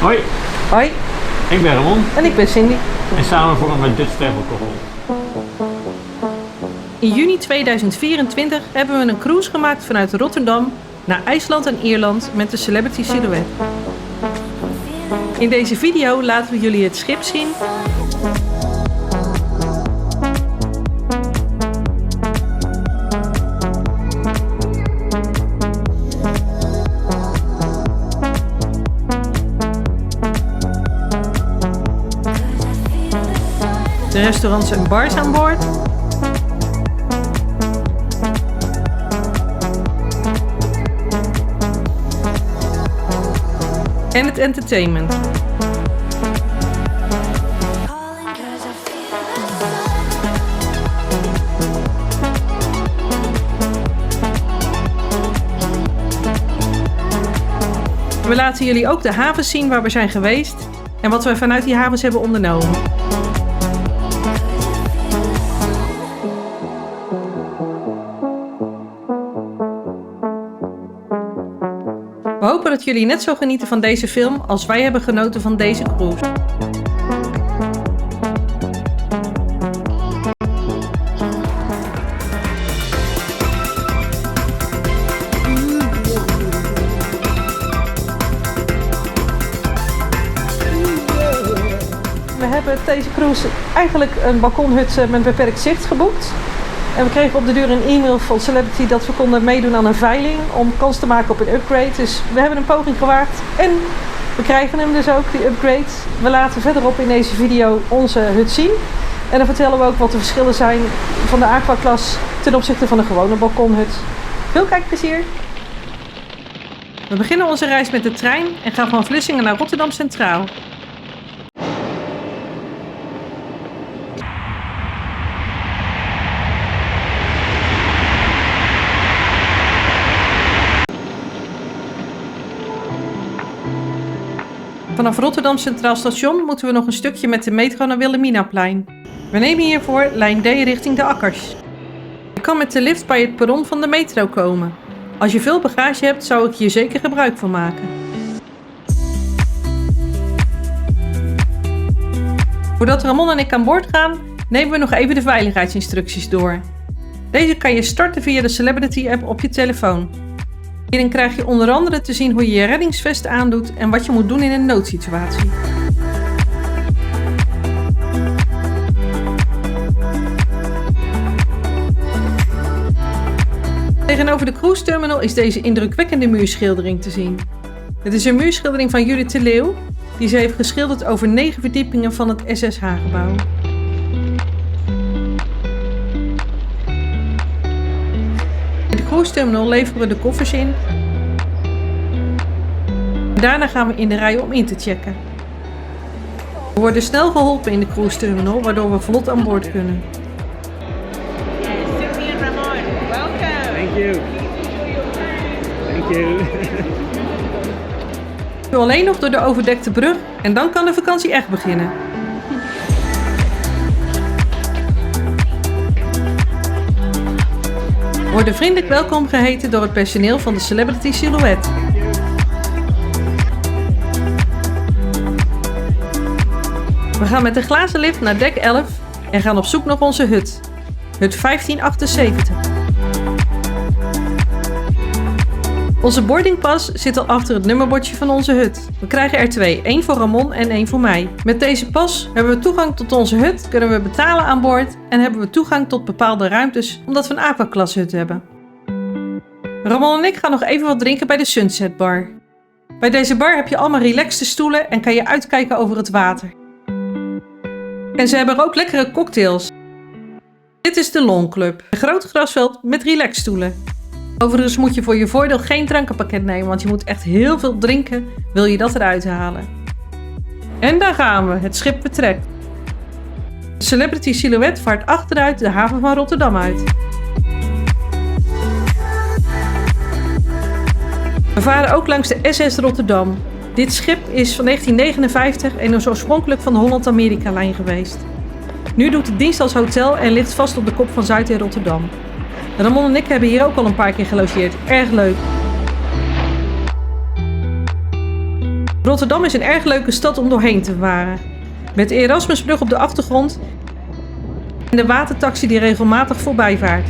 Hoi, Hoi, ik ben Ramon en ik ben Cindy. en samen vormen we Dutch Travel Couples. In juni 2024 hebben we een cruise gemaakt vanuit Rotterdam naar IJsland en Ierland met de Celebrity Silhouette. In deze video laten we jullie het schip zien, de restaurants en bars aan boord, en het entertainment. We laten jullie ook de havens zien waar we zijn geweest en wat we vanuit die havens hebben ondernomen. We hopen dat jullie net zo genieten van deze film als wij hebben genoten van deze cruise. We hebben deze cruise eigenlijk een balkonhut met beperkt zicht geboekt. En we kregen op de duur een e-mail van Celebrity dat we konden meedoen aan een veiling om kans te maken op een upgrade. Dus we hebben een poging gewaagd en we krijgen hem dus ook, die upgrade. We laten verderop in deze video onze hut zien. En dan vertellen we ook wat de verschillen zijn van de aquaklas ten opzichte van de gewone balkonhut. Veel kijkplezier! We beginnen onze reis met de trein en gaan van Vlissingen naar Rotterdam Centraal. Vanaf Rotterdam Centraal Station moeten we nog een stukje met de metro naar Wilhelminaplein. We nemen hiervoor lijn D richting de Akkers. Je kan met de lift bij het perron van de metro komen. Als je veel bagage hebt, zou ik hier zeker gebruik van maken. Voordat Ramon en ik aan boord gaan, nemen we nog even de veiligheidsinstructies door. Deze kan je starten via de Celebrity app op je telefoon. Hierin krijg je onder andere te zien hoe je je reddingsvest aandoet en wat je moet doen in een noodsituatie. Tegenover de cruise terminal is deze indrukwekkende muurschildering te zien. Het is een muurschildering van Judith de Leeuw, die ze heeft geschilderd over 9 verdiepingen van het SSH-gebouw. In de cruise terminal leveren we de koffers in. Daarna gaan we in de rij om in te checken. We worden snel geholpen in de cruise terminal, waardoor we vlot aan boord kunnen. Cindy and Ramon, welcome. Thank you. Thank you. Nu alleen nog door de overdekte brug en dan kan de vakantie echt beginnen. We worden vriendelijk welkom geheten door het personeel van de Celebrity Silhouette. We gaan met de glazen lift naar dek 11 en gaan op zoek naar onze hut. Hut 1578. Onze boardingpas zit al achter het nummerbordje van onze hut. We krijgen er 2, 1 voor Ramon en 1 voor mij. Met deze pas hebben we toegang tot onze hut, kunnen we betalen aan boord en hebben we toegang tot bepaalde ruimtes omdat we een aquaklas hut hebben. Ramon en ik gaan nog even wat drinken bij de Sunset Bar. Bij deze bar heb je allemaal relaxte stoelen en kan je uitkijken over het water. En ze hebben er ook lekkere cocktails. Dit is de Lawn Club, een groot grasveld met relaxstoelen. Overigens moet je voor je voordeel geen drankenpakket nemen, want je moet echt heel veel drinken, wil je dat eruit halen. En daar gaan we, het schip vertrekt. De Celebrity Silhouette vaart achteruit de haven van Rotterdam uit. We varen ook langs de SS Rotterdam. Dit schip is van 1959 en is oorspronkelijk van de Holland-Amerika-lijn geweest. Nu doet het dienst als hotel en ligt vast op de kop van Zuid in Rotterdam. Ramon en ik hebben hier ook al een paar keer gelogeerd. Erg leuk. Rotterdam is een erg leuke stad om doorheen te varen. Met de Erasmusbrug op de achtergrond en de watertaxi die regelmatig voorbij vaart.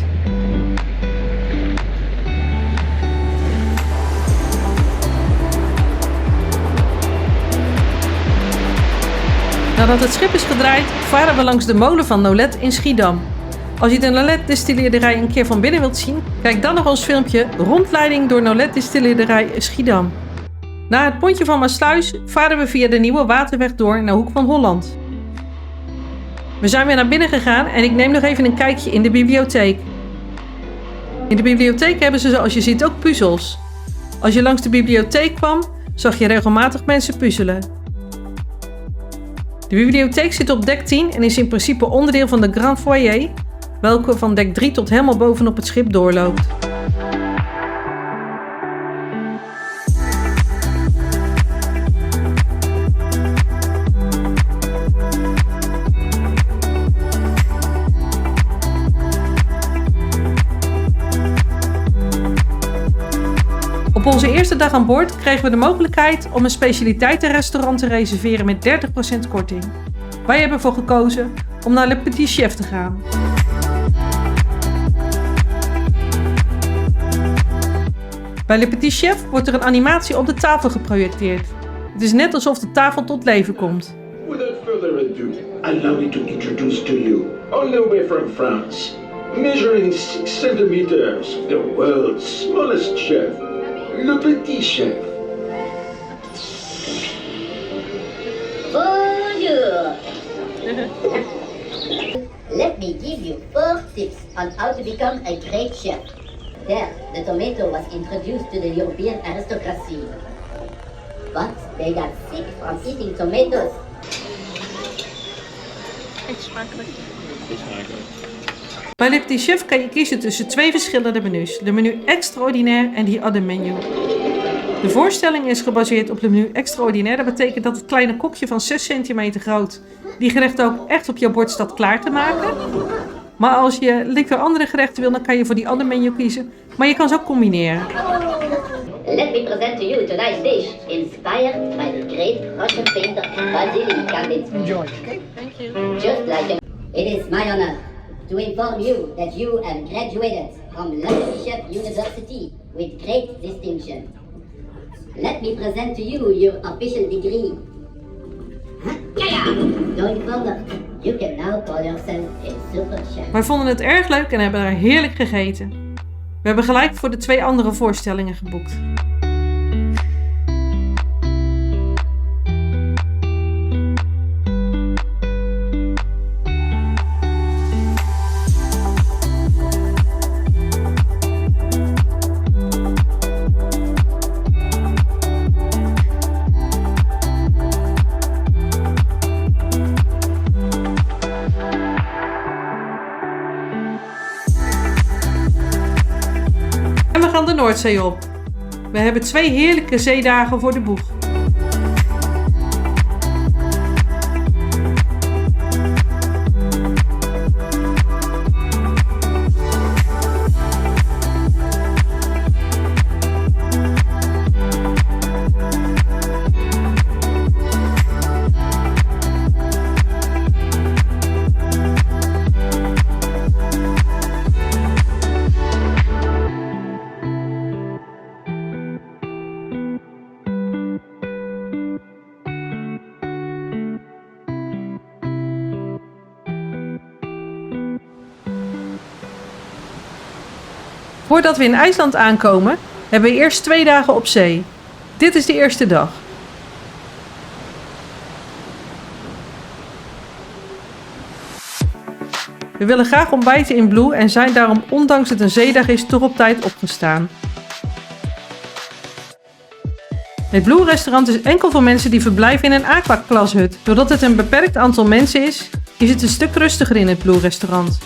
Nadat het schip is gedraaid, varen we langs de molen van Nolet in Schiedam. Als je de Nolet distilleerderij een keer van binnen wilt zien, kijk dan naar ons filmpje Rondleiding door Nolet distilleerderij Schiedam. Na het pontje van Maassluis varen we via de nieuwe waterweg door naar Hoek van Holland. We zijn weer naar binnen gegaan en ik neem nog even een kijkje in de bibliotheek. In de bibliotheek hebben ze, zoals je ziet, ook puzzels. Als je langs de bibliotheek kwam, zag je regelmatig mensen puzzelen. De bibliotheek zit op dek 10 en is in principe onderdeel van de Grand Foyer, welke van dek 3 tot helemaal bovenop het schip doorloopt. Op onze eerste dag aan boord kregen we de mogelijkheid om een specialiteitenrestaurant te reserveren met 30% korting. Wij hebben ervoor gekozen om naar Le Petit Chef te gaan. Bij Le Petit Chef wordt er een animatie op de tafel geprojecteerd. Het is net alsof de tafel tot leven komt. Without further ado, allow me to introduce to you, all the way from France, measuring 6 centimeters, the world's smallest chef, Le Petit Chef. Bonjour! Let me give you 4 tips on how to become a great chef. There, the tomato was introduced to the European aristocracy. But they got sick from eating tomatoes. Bij Le Petit Chef kan je kiezen tussen 2 verschillende menus. De menu extraordinaire en die other menu. De voorstelling is gebaseerd op de menu extraordinaire. Dat betekent dat het kleine kokje van 6 centimeter groot die gerechten ook echt op jouw bord staat klaar te maken. Maar als je liever andere gerechten wil, dan kan je voor die other menu kiezen. Maar je kan ze ook combineren. Let me present to you tonight's dish, inspired by the great Russian painter Vasily Kandinsky. Enjoy. Thank you. Just like it is my honor to inform you that you have graduated from Le Petit Chef University with great distinction. Let me present to you your official degree. Going further, you can now call yourself a super chef. Wij vonden het erg leuk en hebben er heerlijk gegeten. We hebben gelijk voor de 2 andere voorstellingen geboekt. En we gaan de Noordzee op. We hebben 2 heerlijke zeedagen voor de boeg. Voordat we in IJsland aankomen, hebben we eerst 2 dagen op zee. Dit is de eerste dag. We willen graag ontbijten in Blue en zijn daarom, ondanks het een zeedag is, toch op tijd opgestaan. Het Blue restaurant is enkel voor mensen die verblijven in een aqua-klashut. Doordat het een beperkt aantal mensen is het een stuk rustiger in het Blue restaurant.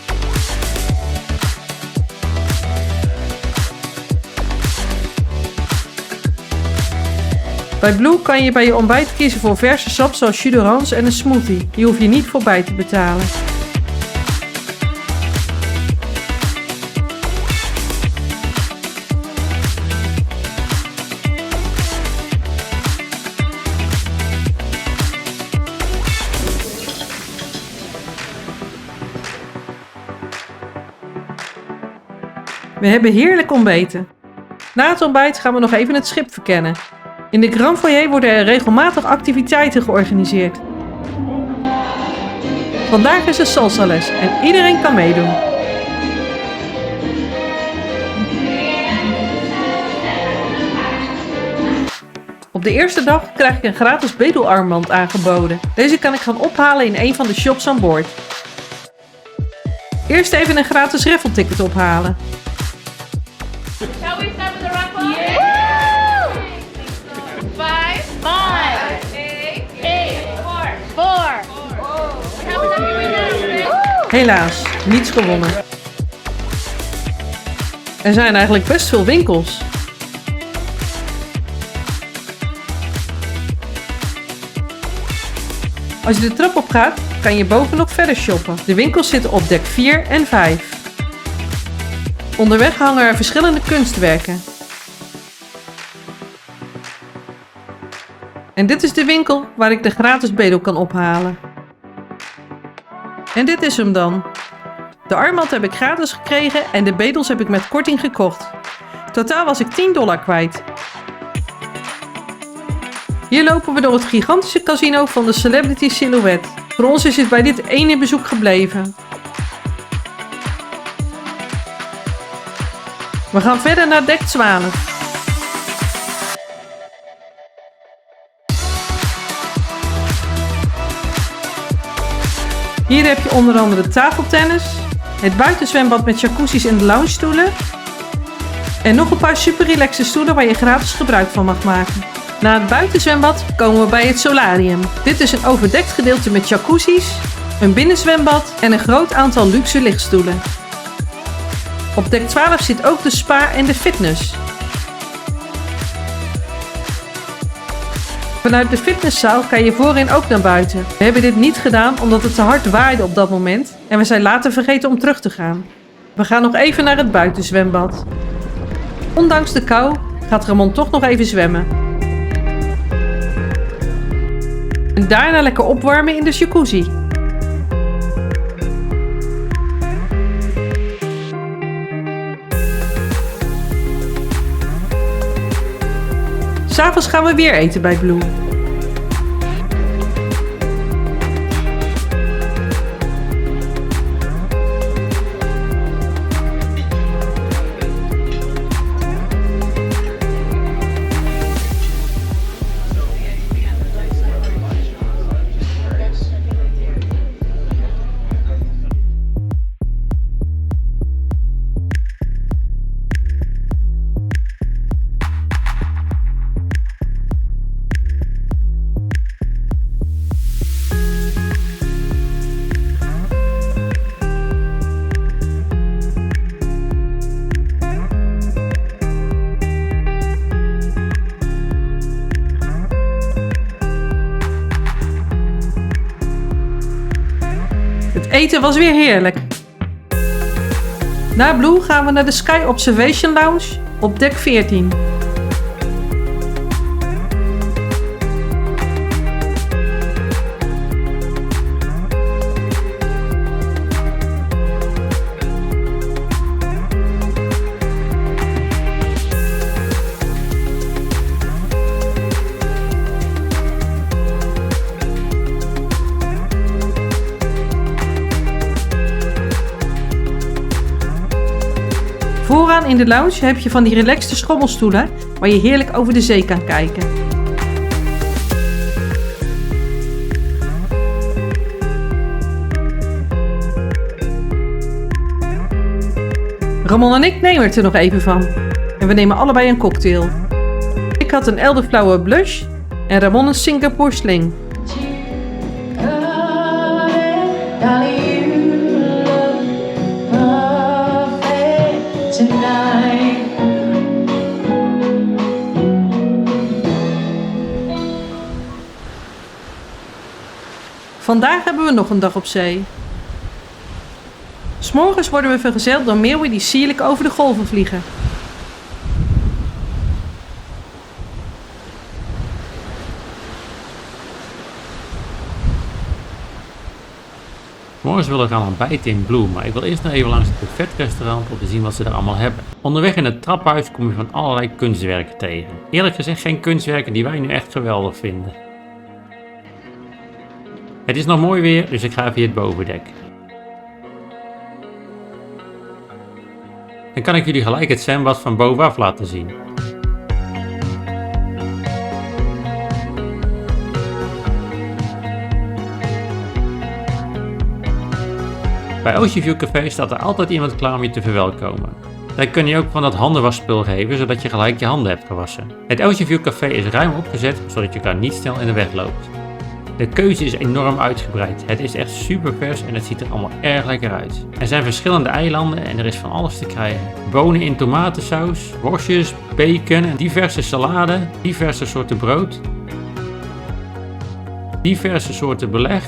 Bij Blue kan je bij je ontbijt kiezen voor verse sap zoals jus d'orange en een smoothie. Die hoef je niet voorbij te betalen. We hebben heerlijk ontbeten. Na het ontbijt gaan we nog even het schip verkennen. In de Grand Foyer worden er regelmatig activiteiten georganiseerd. Vandaag is er salsales en iedereen kan meedoen. Op de eerste dag krijg ik een gratis bedelarmband aangeboden. Deze kan ik gaan ophalen in een van de shops aan boord. Eerst even een gratis raffleticket ophalen. Shall we start with the raffle? Yeah! 5, 8, 4. We have a lucky winner. Helaas, niets gewonnen. Er zijn eigenlijk best veel winkels. Als je de trap op gaat, kan je boven nog verder shoppen. De winkels zitten op dek 4 en 5. Onderweg hangen er verschillende kunstwerken. En dit is de winkel waar ik de gratis bedel kan ophalen. En dit is hem dan. De armband heb ik gratis gekregen en de bedels heb ik met korting gekocht. Totaal was ik $10 kwijt. Hier lopen we door het gigantische casino van de Celebrity Silhouette. Voor ons is het bij dit ene bezoek gebleven. We gaan verder naar dek 12. Hier heb je onder andere tafeltennis, het buitenzwembad met jacuzzi's en de loungestoelen en nog een paar super relaxe stoelen waar je gratis gebruik van mag maken. Na het buitenzwembad komen we bij het solarium. Dit is een overdekt gedeelte met jacuzzi's, een binnenzwembad en een groot aantal luxe lichtstoelen. Op dek 12 zit ook de spa en de fitness. Vanuit de fitnesszaal kan je voorin ook naar buiten. We hebben dit niet gedaan omdat het te hard waaide op dat moment en we zijn later vergeten om terug te gaan. We gaan nog even naar het buitenzwembad. Ondanks de kou gaat Ramon toch nog even zwemmen. En daarna lekker opwarmen in de jacuzzi. 'S'avonds gaan we weer eten bij Blue. Het eten was weer heerlijk. Na Blue gaan we naar de Sky Observation Lounge op dek 14. Vooraan in de lounge heb je van die relaxte schommelstoelen waar je heerlijk over de zee kan kijken. Ramon en ik nemen het er nog even van. En we nemen allebei een cocktail. Ik had een elderflower blush en Ramon een Singapore sling. Vandaag hebben we nog een dag op zee. 'S Morgens worden we vergezeld door meeuwen die sierlijk over de golven vliegen. Morgens willen we gaan ontbijten in Blue, maar ik wil eerst nog even langs het buffetrestaurant om te zien wat ze er allemaal hebben. Onderweg in het trappenhuis kom je van allerlei kunstwerken tegen. Eerlijk gezegd geen kunstwerken die wij nu echt geweldig vinden. Het is nog mooi weer, dus ik ga via het bovendek. Dan kan ik jullie gelijk het zwembad van bovenaf laten zien. Bij Ocean View Café staat er altijd iemand klaar om je te verwelkomen. Zij kunnen je ook van dat handenwasspul geven, zodat je gelijk je handen hebt gewassen. Het Ocean View Café is ruim opgezet, zodat je elkaar niet snel in de weg loopt. De keuze is enorm uitgebreid. Het is echt super vers en het ziet er allemaal erg lekker uit. Er zijn verschillende eilanden en er is van alles te krijgen. Bonen in tomatensaus, worstjes, bacon en diverse salade, diverse soorten brood, diverse soorten beleg,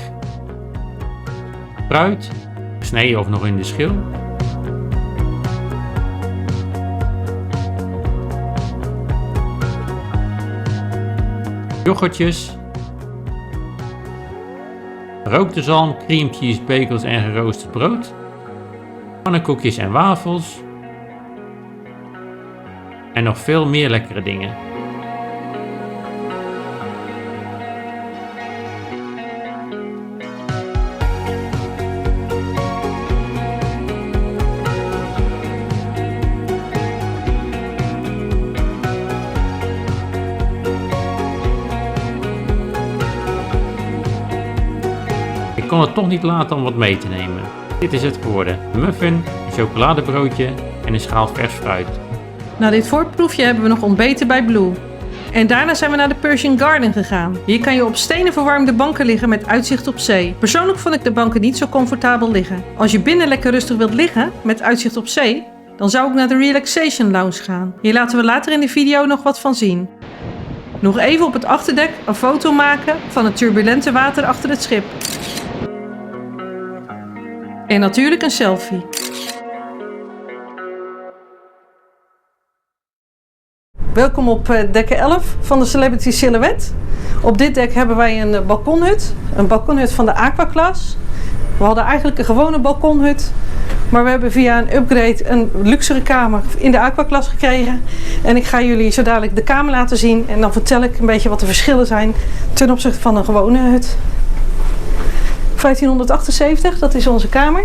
fruit, gesneden of nog in de schil, yoghurtjes, gerookte zalm, cream cheese, bagels en geroosterd brood, pannenkoekjes en wafels en nog veel meer lekkere dingen. Ik kon het toch niet laten om wat mee te nemen. Dit is het geworden: een muffin, een chocoladebroodje en een schaal vers fruit. Na dit voorproefje hebben we nog ontbeten bij Blue. En daarna zijn we naar de Persian Garden gegaan. Hier kan je op stenen verwarmde banken liggen met uitzicht op zee. Persoonlijk vond ik de banken niet zo comfortabel liggen. Als je binnen lekker rustig wilt liggen met uitzicht op zee, dan zou ik naar de Relaxation Lounge gaan. Hier laten we later in de video nog wat van zien. Nog even op het achterdek een foto maken van het turbulente water achter het schip. En natuurlijk een selfie. Welkom op dek 11 van de Celebrity Silhouette. Op dit dek hebben wij een balkonhut. Een balkonhut van de Aquaclass. We hadden eigenlijk een gewone balkonhut. Maar we hebben via een upgrade een luxere kamer in de Aquaclass gekregen. En ik ga jullie zo dadelijk de kamer laten zien. En dan vertel ik een beetje wat de verschillen zijn ten opzichte van een gewone hut. 1578, dat is onze kamer.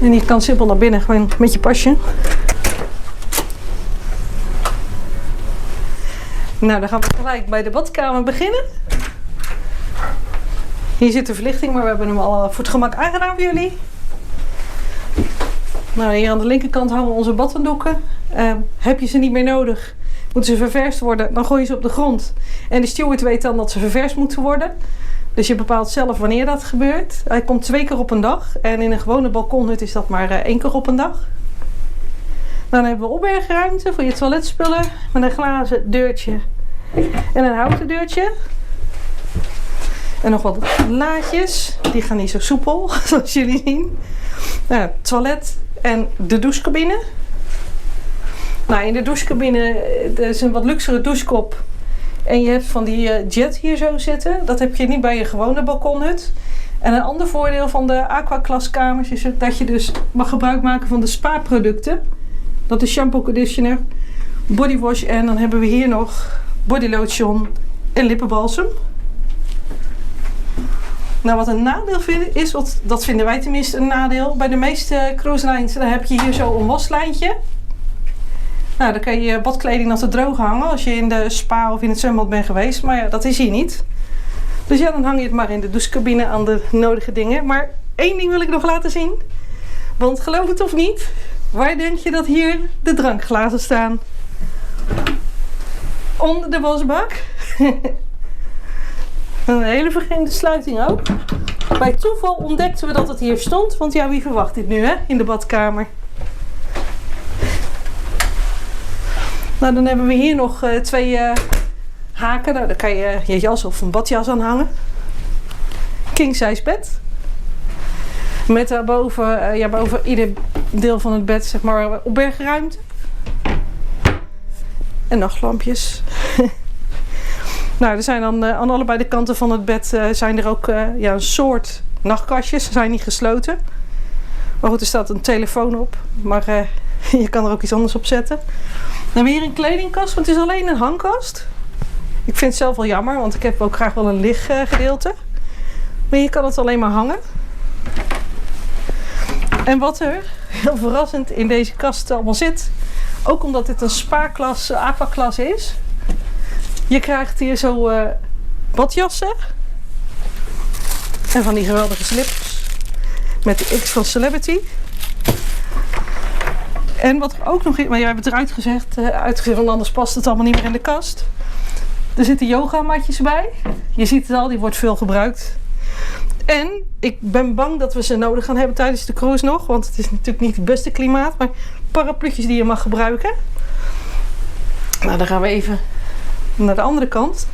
En je kan simpel naar binnen, gewoon met je pasje. Nou, dan gaan we gelijk bij de badkamer beginnen. Hier zit de verlichting, maar we hebben hem al voor het gemak aangedaan voor jullie. Nou, hier aan de linkerkant hangen onze badhanddoeken. Heb je ze niet meer nodig, moeten ze ververst worden, dan gooi je ze op de grond. En de steward weet dan dat ze ververst moeten worden. Dus je bepaalt zelf wanneer dat gebeurt. Hij komt 2 keer op een dag. En in een gewone balkonhut is dat maar 1 keer op een dag. Dan hebben we opbergruimte voor je toiletspullen. Met een glazen deurtje en een houten deurtje. En nog wat laadjes. Die gaan niet zo soepel, zoals jullie zien. Nou, toilet en de douchecabine. Nou, in de douchecabine is een wat luxere douchekop. En je hebt van die jet hier zo zitten. Dat heb je niet bij je gewone balkonhut. En een ander voordeel van de Aquaclass kamers is dat je dus mag gebruik maken van de spa producten. Dat is shampoo, conditioner, bodywash en dan hebben we hier nog bodylotion en lippenbalsem. Nou, wat een nadeel is, dat vinden wij tenminste een nadeel. Bij de meeste cruise lines dan heb je hier zo een waslijntje. Nou, dan kan je je badkleding nog te droog hangen als je in de spa of in het zwembad bent geweest. Maar ja, dat is hier niet. Dus ja, dan hang je het maar in de douchecabine aan de nodige dingen. Maar 1 ding wil ik nog laten zien. Want geloof het of niet, waar denk je dat hier de drankglazen staan? Onder de wasbak. Een hele vreemde sluiting ook. Bij toeval ontdekten we dat het hier stond. Want ja, wie verwacht dit nu, hè? In de badkamer. Nou, dan hebben we hier nog 2 haken. Nou, daar kan je je jas of een badjas aan hangen. King size bed. Met daarboven, boven ieder deel van het bed, zeg maar, opbergruimte. En nachtlampjes. Nou, er zijn dan aan allebei de kanten van het bed zijn er ook een soort nachtkastjes. Ze zijn niet gesloten. Maar goed, er staat een telefoon op. Maar je kan er ook iets anders op zetten. Dan weer een kledingkast, want het is alleen een hangkast. Ik vind het zelf wel jammer, want ik heb ook graag wel een lichtgedeelte. Maar je kan het alleen maar hangen. En wat er heel verrassend in deze kast allemaal zit, ook omdat dit een spa-klas, aquaklas is. Je krijgt hier zo badjassen. En van die geweldige slips. Met de X van Celebrity. En wat er ook nog is, maar jij hebt het eruit gezegd, want anders past het allemaal niet meer in de kast. Er zitten yogamatjes bij. Je ziet het al, die wordt veel gebruikt. En ik ben bang dat we ze nodig gaan hebben tijdens de cruise nog. Want het is natuurlijk niet het beste klimaat. Maar parapluutjes die je mag gebruiken. Nou, dan gaan we even naar de andere kant.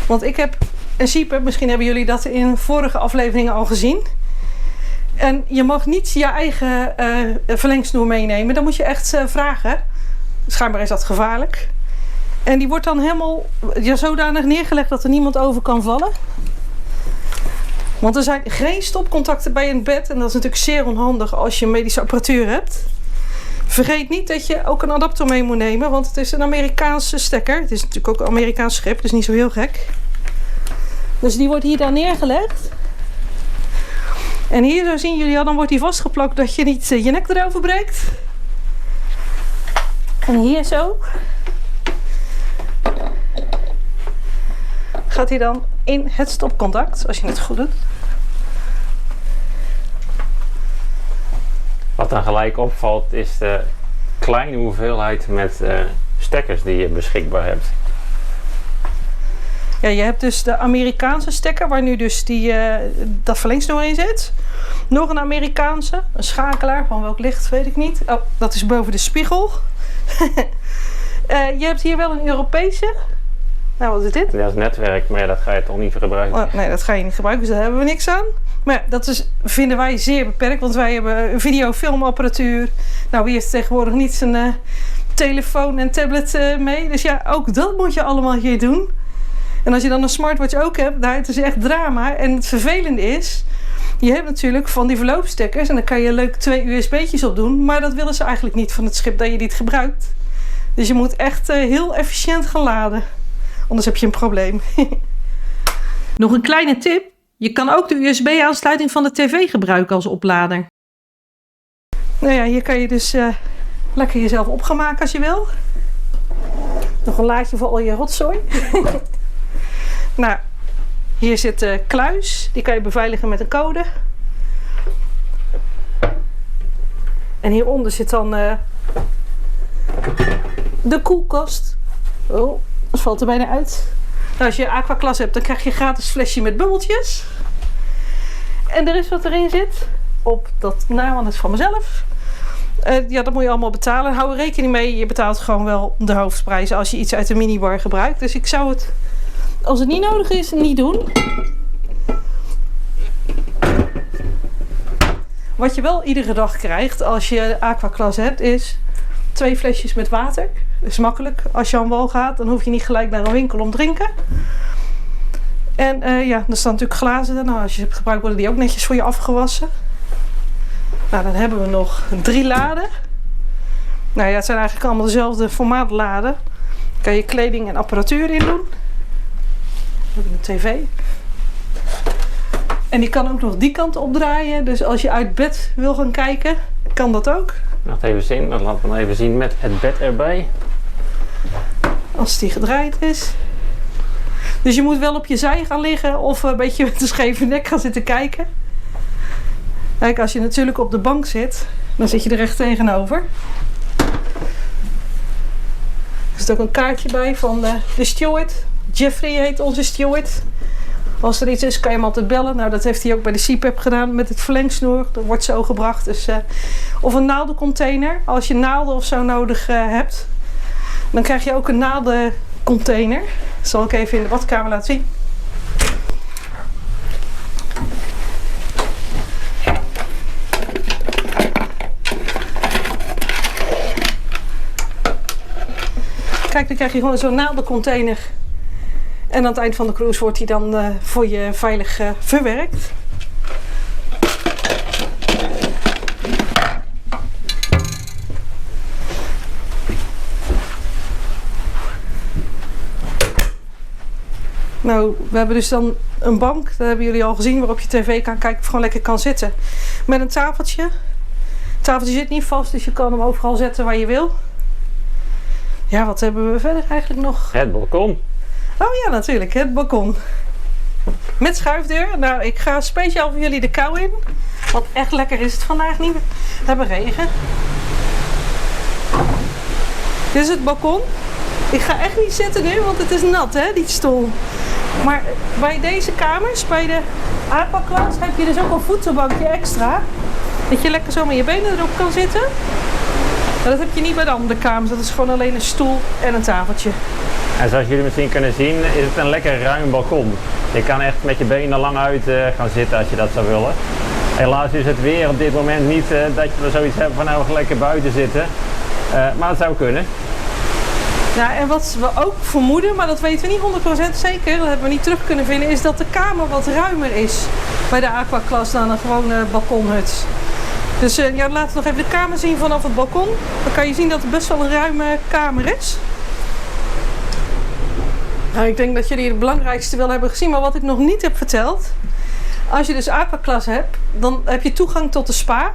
Want ik heb een CPAP. Misschien hebben jullie dat in vorige afleveringen al gezien. En je mag niet je eigen verlengsnoer meenemen. Dan moet je echt vragen. Schijnbaar is dat gevaarlijk. En die wordt dan helemaal zodanig neergelegd dat er niemand over kan vallen. Want er zijn geen stopcontacten bij een bed. En dat is natuurlijk zeer onhandig als je medische apparatuur hebt. Vergeet niet dat je ook een adapter mee moet nemen. Want het is een Amerikaanse stekker. Het is natuurlijk ook een Amerikaans schip. Dus niet zo heel gek. Dus die wordt hier dan neergelegd. En hier zo zien jullie al, dan wordt die vastgeplakt dat je niet je nek erover breekt. En hier zo gaat hij dan in het stopcontact, als je het goed doet. Wat dan gelijk opvalt is de kleine hoeveelheid met stekkers die je beschikbaar hebt. Ja, je hebt dus de Amerikaanse stekker waar nu dus dat verlengsnoer in zit. Nog een Amerikaanse, een schakelaar, van welk licht weet ik niet. Oh, dat is boven de spiegel. Je hebt hier wel een Europese. Nou, wat is dit? Ja, dat is netwerk, maar ja, dat ga je toch niet gebruiken? Oh, nee, dat ga je niet gebruiken, dus daar hebben we niks aan. Maar ja, dat vinden wij zeer beperkt, want wij hebben video-filmapparatuur. Nou, wie heeft tegenwoordig niet zijn telefoon en tablet mee? Dus ja, ook dat moet je allemaal hier doen. En als je dan een smartwatch ook hebt, nou, het is echt drama. En het vervelende is, je hebt natuurlijk van die verloopstekkers en dan kan je leuk 2 USB'tjes op doen. Maar dat willen ze eigenlijk niet van het schip dat je dit gebruikt. Dus je moet echt heel efficiënt gaan laden. Anders heb je een probleem. Nog een kleine tip. Je kan ook de USB-aansluiting van de tv gebruiken als oplader. Nou ja, hier kan je dus lekker jezelf op gaan maken als je wil. Nog een laadje voor al je rotzooi. Nou, hier zit de kluis. Die kan je beveiligen met een code. En hieronder zit dan de koelkast. Oh, dat valt er bijna uit. Nou, als je aquaklas hebt, dan krijg je een gratis flesje met bubbeltjes. En er is wat erin zit. Op dat, nou, want dat is van mezelf. Ja, dat moet je allemaal betalen. Hou er rekening mee, je betaalt gewoon wel de hoofdprijzen als je iets uit de minibar gebruikt. Dus ik zou het, als het niet nodig is, niet doen. Wat je wel iedere dag krijgt als je aquaklas hebt, is 2 flesjes met water. Dat is makkelijk. Als je aan wal gaat, dan hoef je niet gelijk naar een winkel om te drinken. En ja, er staan natuurlijk glazen. Nou, als je hebt gebruikt, worden die ook netjes voor je afgewassen. Nou, dan hebben we nog 3 laden. Nou ja, het zijn eigenlijk allemaal dezelfde formaat laden. Daar kan je kleding en apparatuur in doen. Dan heb ik een tv. En die kan ook nog die kant opdraaien. Dus als je uit bed wil gaan kijken, kan dat ook. Laat even zien, dat laten we even zien met het bed erbij. Als die gedraaid is. Dus je moet wel op je zij gaan liggen of een beetje met een scheve nek gaan zitten kijken. Kijk, als je natuurlijk op de bank zit, dan zit je er recht tegenover. Er zit ook een kaartje bij van de steward. Jeffrey heet onze steward. Als er iets is, kan je hem altijd bellen. Nou, dat heeft hij ook bij de CPAP gedaan met het verlengsnoer. Dat wordt zo gebracht. Dus, of een naaldencontainer. Als je naalden of zo nodig hebt, dan krijg je ook een naaldencontainer. Dat zal ik even in de badkamer laten zien. Kijk, dan krijg je gewoon zo'n naaldencontainer. En aan het eind van de cruise wordt hij dan voor je veilig verwerkt. Nou, we hebben dus dan een bank, dat hebben jullie al gezien, waarop je tv kan kijken of gewoon lekker kan zitten. Met een tafeltje. Het tafeltje zit niet vast, dus je kan hem overal zetten waar je wil. Ja, wat hebben we verder eigenlijk nog? Het balkon. Oh ja, natuurlijk, het balkon. Met schuifdeur. Nou, ik ga speciaal voor jullie de kou in. Want echt lekker is het vandaag niet. We hebben regen. Dit is het balkon. Ik ga echt niet zitten nu, want het is nat, hè, die stoel. Maar bij deze kamers, bij de aquaklas, heb je dus ook een voetenbankje extra. Dat je lekker zo met je benen erop kan zitten. Maar dat heb je niet bij de andere kamers. Dat is gewoon alleen een stoel en een tafeltje. En zoals jullie misschien kunnen zien, is het een lekker ruim balkon. Je kan echt met je benen lang uit gaan zitten als je dat zou willen. Helaas is het weer op dit moment niet dat we zoiets hebben van nou we gaan lekker buiten zitten. Maar het zou kunnen. Nou, en wat we ook vermoeden, maar dat weten we niet 100% zeker, dat hebben we niet terug kunnen vinden, is dat de kamer wat ruimer is bij de aquaklas dan een gewone balkonhut. Dus ja, laten we nog even de kamer zien vanaf het balkon. Dan kan je zien dat het best wel een ruime kamer is. Nou, ik denk dat jullie het belangrijkste wel hebben gezien, maar wat ik nog niet heb verteld. Als je dus aquaklas hebt, dan heb je toegang tot de spa.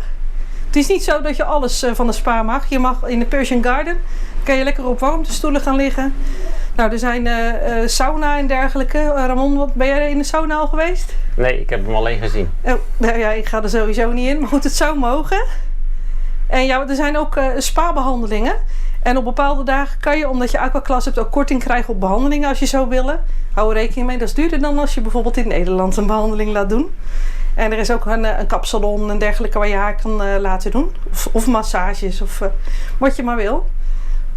Het is niet zo dat je alles van de spa mag. Je mag in de Persian Garden, kan je lekker op warmtestoelen gaan liggen. Nou, er zijn sauna en dergelijke. Ramon, ben jij in de sauna al geweest? Nee, ik heb hem alleen gezien. Oh, nou ja, ik ga er sowieso niet in. Maar goed, het zou mogen. En ja, er zijn ook spa-behandelingen. En op bepaalde dagen kan je, omdat je aquaklas hebt, ook korting krijgen op behandelingen als je zou willen. Hou er rekening mee, dat is duurder dan als je bijvoorbeeld in Nederland een behandeling laat doen. En er is ook een kapsalon en dergelijke waar je haar kan laten doen. Of massages, of wat je maar wil.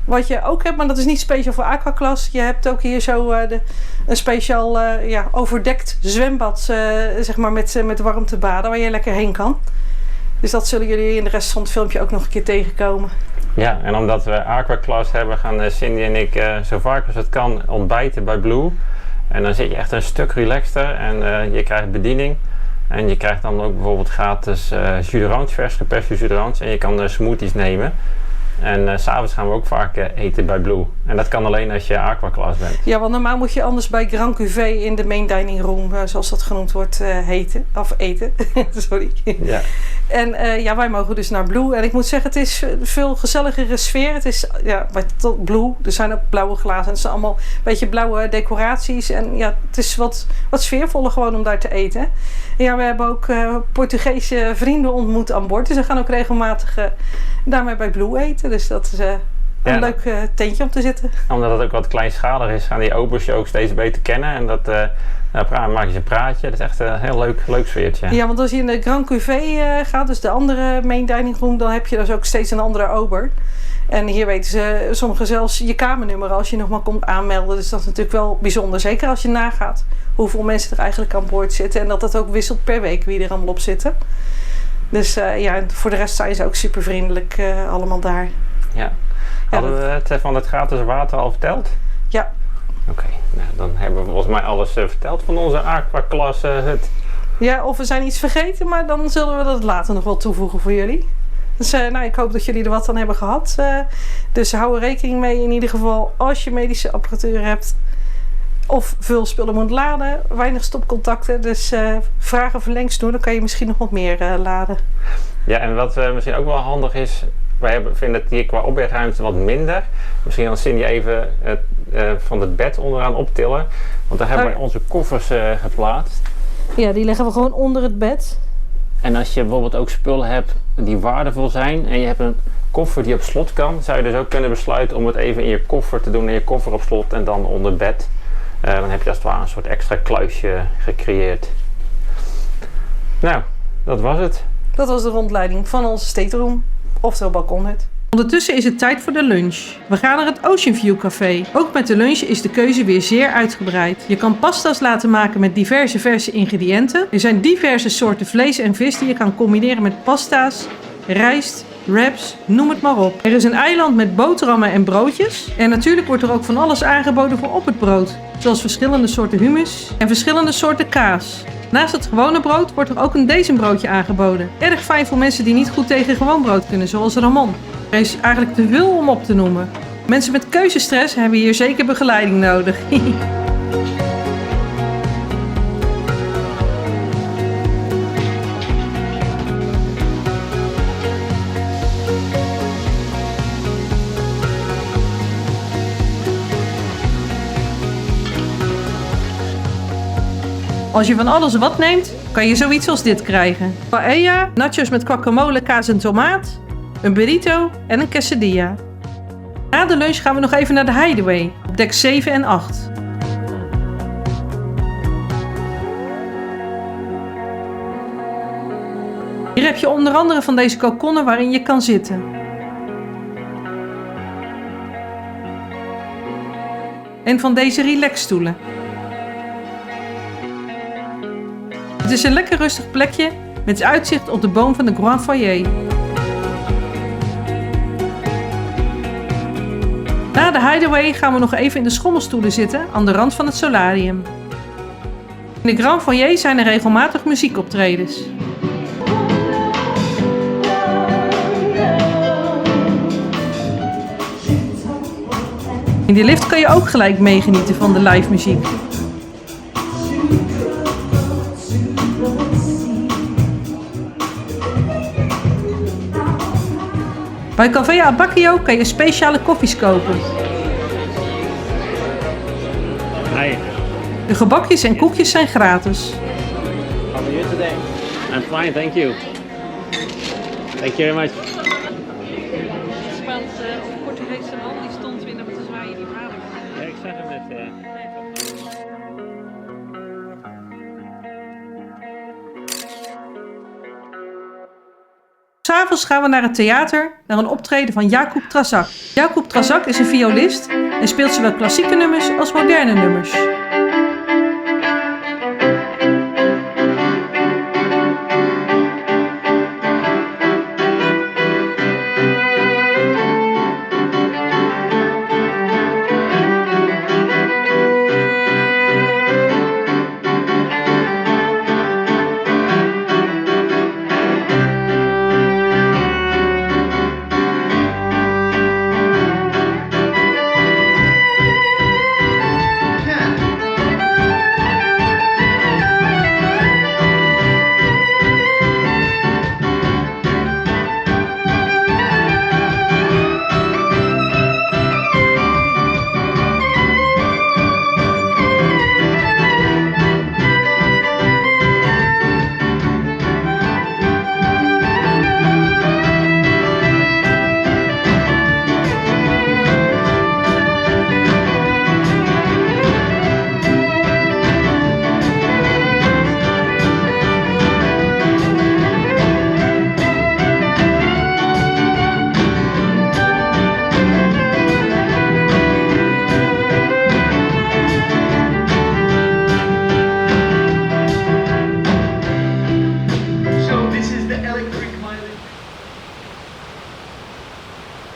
Wat je ook hebt, maar dat is niet speciaal voor aquaklas. Je hebt ook hier zo een speciaal overdekt zwembad, zeg maar met warmtebaden, waar je lekker heen kan. Dus dat zullen jullie in de rest van het filmpje ook nog een keer tegenkomen. Ja, en omdat we aquaklas hebben, gaan Cindy en ik zo vaak als het kan ontbijten bij Blue. En dan zit je echt een stuk relaxter en je krijgt bediening. En je krijgt dan ook bijvoorbeeld gratis jus d'orange, vers geperste jus d'orange. En je kan smoothies nemen. En 's avonds gaan we ook vaak eten bij Blue. En dat kan alleen als je aquaklas bent. Ja, want normaal moet je anders bij Grand Cuvée in de main dining room, zoals dat genoemd wordt, eten. Sorry. Ja. En ja, wij mogen dus naar Blue. En ik moet zeggen, het is een veel gezelligere sfeer. Het is, ja, bij Blue, er zijn ook blauwe glazen. Het zijn allemaal een beetje blauwe decoraties. En ja, het is wat sfeervoller gewoon om daar te eten. En ja, we hebben ook Portugese vrienden ontmoet aan boord. Dus we gaan ook regelmatig daarmee bij Blue eten. Dus dat is een leuk tentje om te zitten. Omdat het ook wat kleinschalig is, gaan die opers je ook steeds beter kennen. En dat maak je een praatje. Dat is echt een heel leuk sfeertje. Ja, want als je in de Grand Cuvée gaat, dus de andere main dining room, dan heb je dus ook steeds een andere ober. En hier weten ze sommigen zelfs je kamernummer als je nog maar komt aanmelden. Dus dat is natuurlijk wel bijzonder. Zeker als je nagaat hoeveel mensen er eigenlijk aan boord zitten. En dat dat ook wisselt per week wie er allemaal op zitten. Dus ja, voor de rest zijn ze ook super vriendelijk allemaal daar. Ja. Hadden we het van het gratis water al verteld? Ja. Oké, nou, dan hebben we volgens mij alles verteld van onze aquaklas hut. Ja, of we zijn iets vergeten, maar dan zullen we dat later nog wel toevoegen voor jullie. Dus nou, ik hoop dat jullie er wat aan hebben gehad. Dus hou er rekening mee in ieder geval als je medische apparatuur hebt. Of veel spullen moet laden, weinig stopcontacten. Dus vraag een verlengsnoer, dan kan je misschien nog wat meer laden. Ja, en wat misschien ook wel handig is, wij vinden het hier qua opbergruimte wat minder. Misschien kan Cindy even van het bed onderaan optillen. Want daar hebben wij onze koffers geplaatst. Ja, die leggen we gewoon onder het bed. En als je bijvoorbeeld ook spullen hebt die waardevol zijn en je hebt een koffer die op slot kan, zou je dus ook kunnen besluiten om het even in je koffer te doen, in je koffer op slot en dan onder het bed. Dan heb je als het ware een soort extra kluisje gecreëerd. Nou, dat was het. Dat was de rondleiding van onze stateroom, oftewel balkonhut. Ondertussen is het tijd voor de lunch. We gaan naar het Ocean View Café. Ook met de lunch is de keuze weer zeer uitgebreid. Je kan pasta's laten maken met diverse verse ingrediënten. Er zijn diverse soorten vlees en vis die je kan combineren met pasta's, rijst, wraps, noem het maar op. Er is een eiland met boterhammen en broodjes. En natuurlijk wordt er ook van alles aangeboden voor op het brood. Zoals verschillende soorten hummus en verschillende soorten kaas. Naast het gewone brood wordt er ook een Daisenbroodje aangeboden. Erg fijn voor mensen die niet goed tegen gewoon brood kunnen, zoals Ramon. Er is eigenlijk te veel om op te noemen. Mensen met keuzestress hebben hier zeker begeleiding nodig. Als je van alles wat neemt, kan je zoiets als dit krijgen. Paella, nachos met guacamole, kaas en tomaat, een burrito en een quesadilla. Na de lunch gaan we nog even naar de Hideaway, op dek 7 en 8. Hier heb je onder andere van deze kokonnen waarin je kan zitten. En van deze relaxstoelen. Het is een lekker rustig plekje met uitzicht op de boom van de Grand Foyer. Na de Hideaway gaan we nog even in de schommelstoelen zitten aan de rand van het solarium. In de Grand Foyer zijn er regelmatig muziekoptredens. In de lift kan je ook gelijk meegenieten van de live muziek. Bij Café Abacchio kan je speciale koffies kopen. Hi. De gebakjes en koekjes zijn gratis. How are you today? I'm fine, thank you. Thank you very much. Spaans of Portugese man die stond weer te zwaaien die vader. Ja, ik zag hem net. 'S Avonds gaan we naar het theater, naar een optreden van Jakub Trazak. Jakub Trazak is een violist en speelt zowel klassieke nummers als moderne nummers.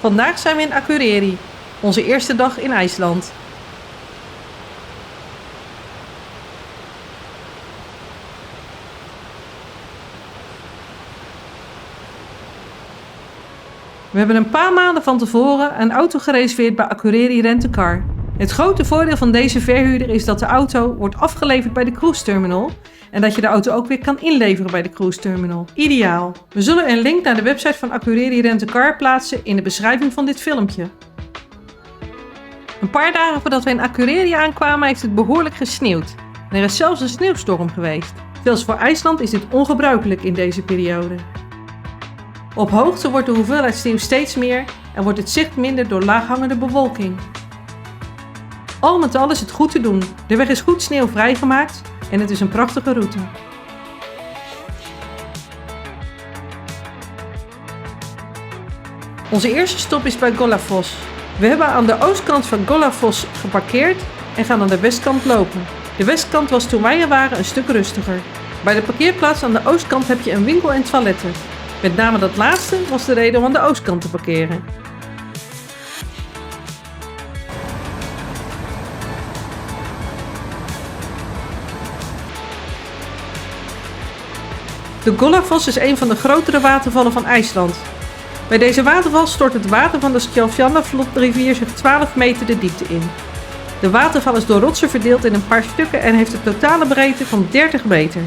Vandaag zijn we in Akureyri, onze eerste dag in IJsland. We hebben een paar maanden van tevoren een auto gereserveerd bij Akureyri Rent a Car. Het grote voordeel van deze verhuurder is dat de auto wordt afgeleverd bij de cruise terminal en dat je de auto ook weer kan inleveren bij de cruise terminal. Ideaal! We zullen een link naar de website van Akureyri Rent a Car plaatsen in de beschrijving van dit filmpje. Een paar dagen voordat we in Akureyri aankwamen heeft het behoorlijk gesneeuwd. En er is zelfs een sneeuwstorm geweest. Zelfs voor IJsland is dit ongebruikelijk in deze periode. Op hoogte wordt de hoeveelheid sneeuw steeds meer en wordt het zicht minder door laaghangende bewolking. Al met al is het goed te doen. De weg is goed sneeuwvrij gemaakt en het is een prachtige route. Onze eerste stop is bij Gollafoss. We hebben aan de oostkant van Gollafoss geparkeerd en gaan aan de westkant lopen. De westkant was toen wij er waren een stuk rustiger. Bij de parkeerplaats aan de oostkant heb je een winkel en toiletten. Met name dat laatste was de reden om aan de oostkant te parkeren. De Gollafoss is een van de grotere watervallen van IJsland. Bij deze waterval stort het water van de Skjaldfjallafljótsrivier zich 12 meter de diepte in. De waterval is door rotsen verdeeld in een paar stukken en heeft een totale breedte van 30 meter.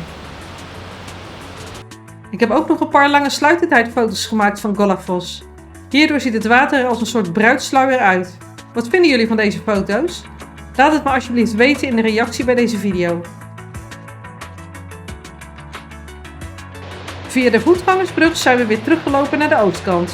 Ik heb ook nog een paar lange sluitertijdfoto's gemaakt van Gollafoss. Hierdoor ziet het water er als een soort bruidsluier uit. Wat vinden jullie van deze foto's? Laat het me alsjeblieft weten in de reactie bij deze video. Via de voetgangersbrug zijn we weer teruggelopen naar de oostkant.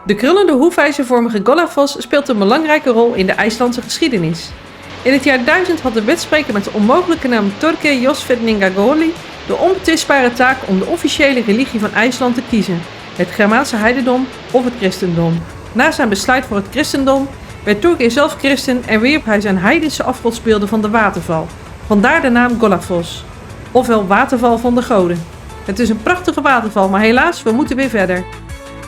De krullende hoefijzervormige Gollafoss speelt een belangrijke rol in de IJslandse geschiedenis. In het jaar 1000 had de wetspreker met de onmogelijke naam Thorgeir Josefsvingagoli de onbetwistbare taak om de officiële religie van IJsland te kiezen, het Germaanse heidendom of het christendom. Na zijn besluit voor het christendom werd Thorgeir zelf christen en wierp hij zijn heidense afgodsbeelden van de waterval. Vandaar de naam Gollafoss, ofwel waterval van de goden. Het is een prachtige waterval, maar helaas, we moeten weer verder.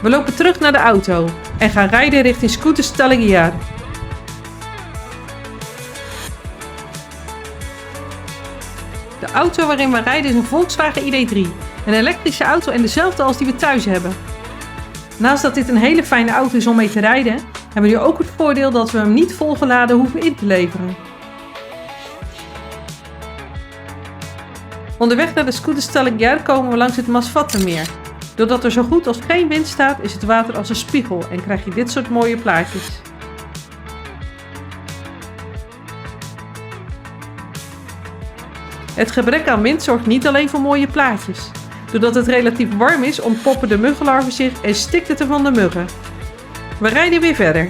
We lopen terug naar de auto en gaan rijden richting Skuteskallagríar. De auto waarin we rijden is een Volkswagen ID3, een elektrische auto en dezelfde als die we thuis hebben. Naast dat dit een hele fijne auto is om mee te rijden, hebben we nu ook het voordeel dat we hem niet volgeladen hoeven in te leveren. Onderweg naar de Skuteskallagríar komen we langs het Masvattenmeer. Doordat er zo goed als geen wind staat, is het water als een spiegel en krijg je dit soort mooie plaatjes. Het gebrek aan wind zorgt niet alleen voor mooie plaatjes. Doordat het relatief warm is, ontpoppen de muggenlarven zich en stikt het er van de muggen. We rijden weer verder.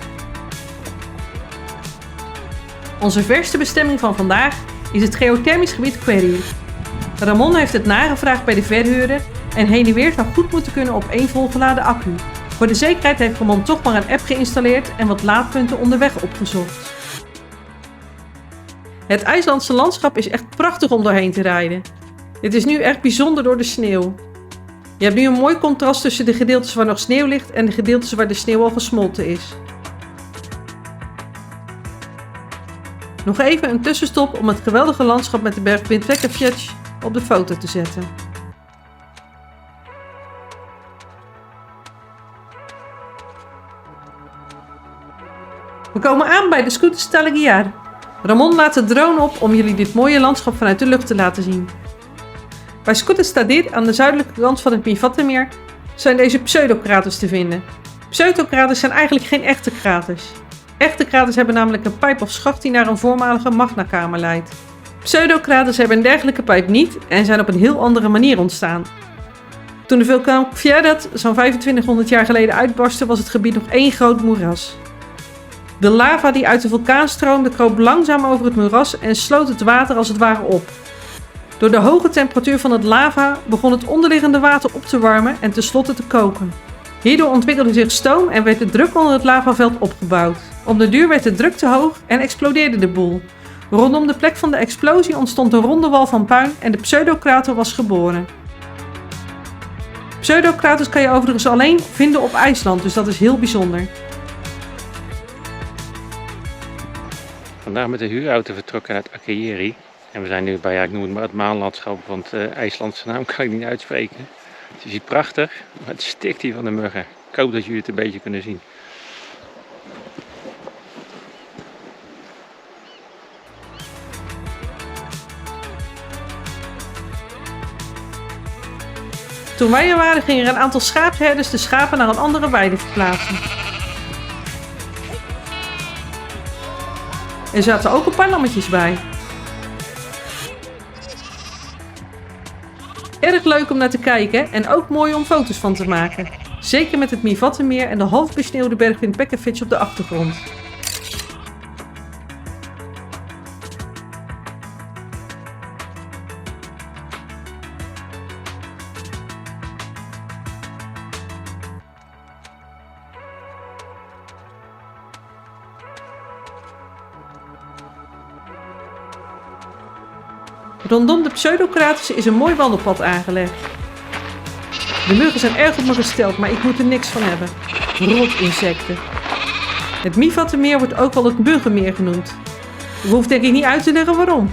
Onze verste bestemming van vandaag is het geothermisch gebied Querry. Ramon heeft het nagevraagd bij de verhuurder en heen en weer zou goed moeten kunnen op één volgeladen accu. Voor de zekerheid heeft Ramon toch maar een app geïnstalleerd en wat laadpunten onderweg opgezocht. Het IJslandse landschap is echt prachtig om doorheen te rijden. Dit is nu echt bijzonder door de sneeuw. Je hebt nu een mooi contrast tussen de gedeeltes waar nog sneeuw ligt en de gedeeltes waar de sneeuw al gesmolten is. Nog even een tussenstop om het geweldige landschap met de berg Bindvekkerfjell op de foto te zetten. We komen aan bij de Skuteskallagríar. Ramon laat de drone op om jullie dit mooie landschap vanuit de lucht te laten zien. Bij Skutestadir aan de zuidelijke kant van het Mývatnarmeer zijn deze pseudokraters te vinden. Pseudokraters zijn eigenlijk geen echte kraters. Echte kraters hebben namelijk een pijp of schacht die naar een voormalige magnakamer leidt. Pseudokraters hebben een dergelijke pijp niet en zijn op een heel andere manier ontstaan. Toen de vulkaan Fjärdat zo'n 2500 jaar geleden uitbarstte, was het gebied nog één groot moeras. De lava die uit de vulkaan stroomde kroop langzaam over het moeras en sloot het water als het ware op. Door de hoge temperatuur van het lava begon het onderliggende water op te warmen en tenslotte te koken. Hierdoor ontwikkelde zich stoom en werd de druk onder het lavaveld opgebouwd. Op de duur werd de druk te hoog en explodeerde de boel. Rondom de plek van de explosie ontstond een ronde wal van puin en de pseudokrater was geboren. Pseudokraters kan je overigens alleen vinden op IJsland, dus dat is heel bijzonder. Vandaag met de huurauto vertrokken uit Akureyri. En we zijn nu bij, ik noem het maar het maanlandschap, want de IJslandse naam kan ik niet uitspreken. Het is hier prachtig, maar het stikt hier van de muggen. Ik hoop dat jullie het een beetje kunnen zien. Toen wij er waren, gingen er een aantal schaapherders de schapen naar een andere weide verplaatsen. Er zaten ook een paar lammetjes bij. Erg leuk om naar te kijken en ook mooi om foto's van te maken. Zeker met het Mývatnarmeer en de half besneeuwde berg Bindvekkerfjell op de achtergrond. Rondom de pseudokraters is een mooi wandelpad aangelegd. De muggen zijn erg op me gesteld, maar ik moet er niks van hebben. Rotinsecten. Het Mývatnarmeer wordt ook wel het muggenmeer genoemd. Ik hoef denk ik niet uit te leggen waarom.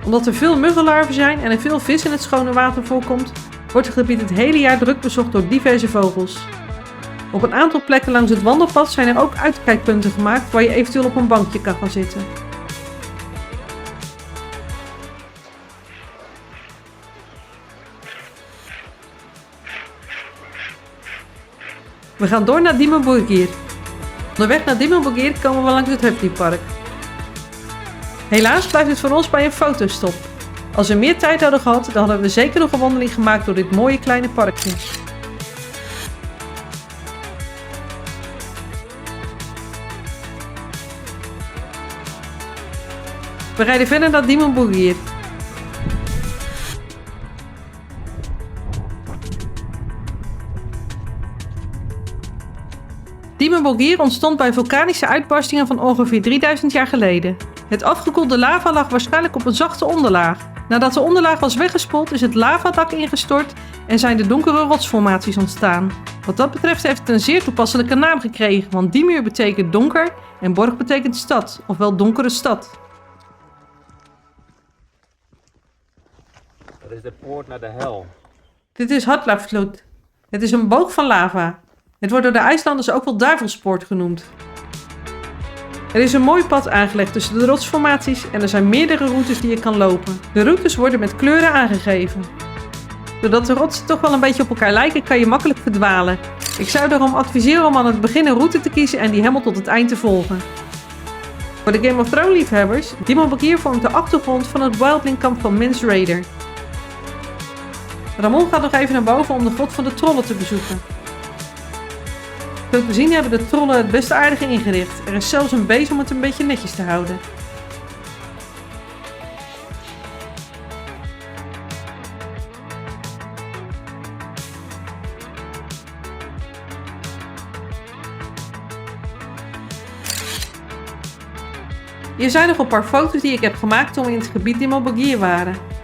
Omdat er veel muggenlarven zijn en er veel vis in het schone water voorkomt, wordt het gebied het hele jaar druk bezocht door diverse vogels. Op een aantal plekken langs het wandelpad zijn er ook uitkijkpunten gemaakt waar je eventueel op een bankje kan gaan zitten. We gaan door naar Dimmuborgir. Onderweg naar Dimmuborgir komen we langs het Höfnipark. Helaas blijft het voor ons bij een fotostop. Als we meer tijd hadden gehad, dan hadden we zeker nog een wandeling gemaakt door dit mooie kleine parkje. We rijden verder naar Dimon Borgir. Dimon Borgir ontstond bij vulkanische uitbarstingen van ongeveer 3000 jaar geleden. Het afgekoelde lava lag waarschijnlijk op een zachte onderlaag. Nadat de onderlaag was weggespoeld is het lavadak ingestort en zijn de donkere rotsformaties ontstaan. Wat dat betreft heeft het een zeer toepasselijke naam gekregen, want Dimur betekent donker en Borg betekent stad, ofwel donkere stad. Dat is de poort naar de hel. Dit is Hallafljót. Het is een boog van lava. Het wordt door de IJslanders ook wel Duivelspoort genoemd. Er is een mooi pad aangelegd tussen de rotsformaties en er zijn meerdere routes die je kan lopen. De routes worden met kleuren aangegeven. Doordat de rotsen toch wel een beetje op elkaar lijken, kan je makkelijk verdwalen. Ik zou daarom adviseren om aan het begin een route te kiezen en die helemaal tot het eind te volgen. Voor de Game of Thrones liefhebbers, Dimon Borgir vormt de achtergrond van het wildlingkamp van Mance Rayder. Ramon gaat nog even naar boven om de grot van de trollen te bezoeken. Zoals we zien hebben de trollen het best aardig ingericht. Er is zelfs een beest om het een beetje netjes te houden. Hier zijn nog een paar foto's die ik heb gemaakt toen we in het gebied Dimon Borgir waren.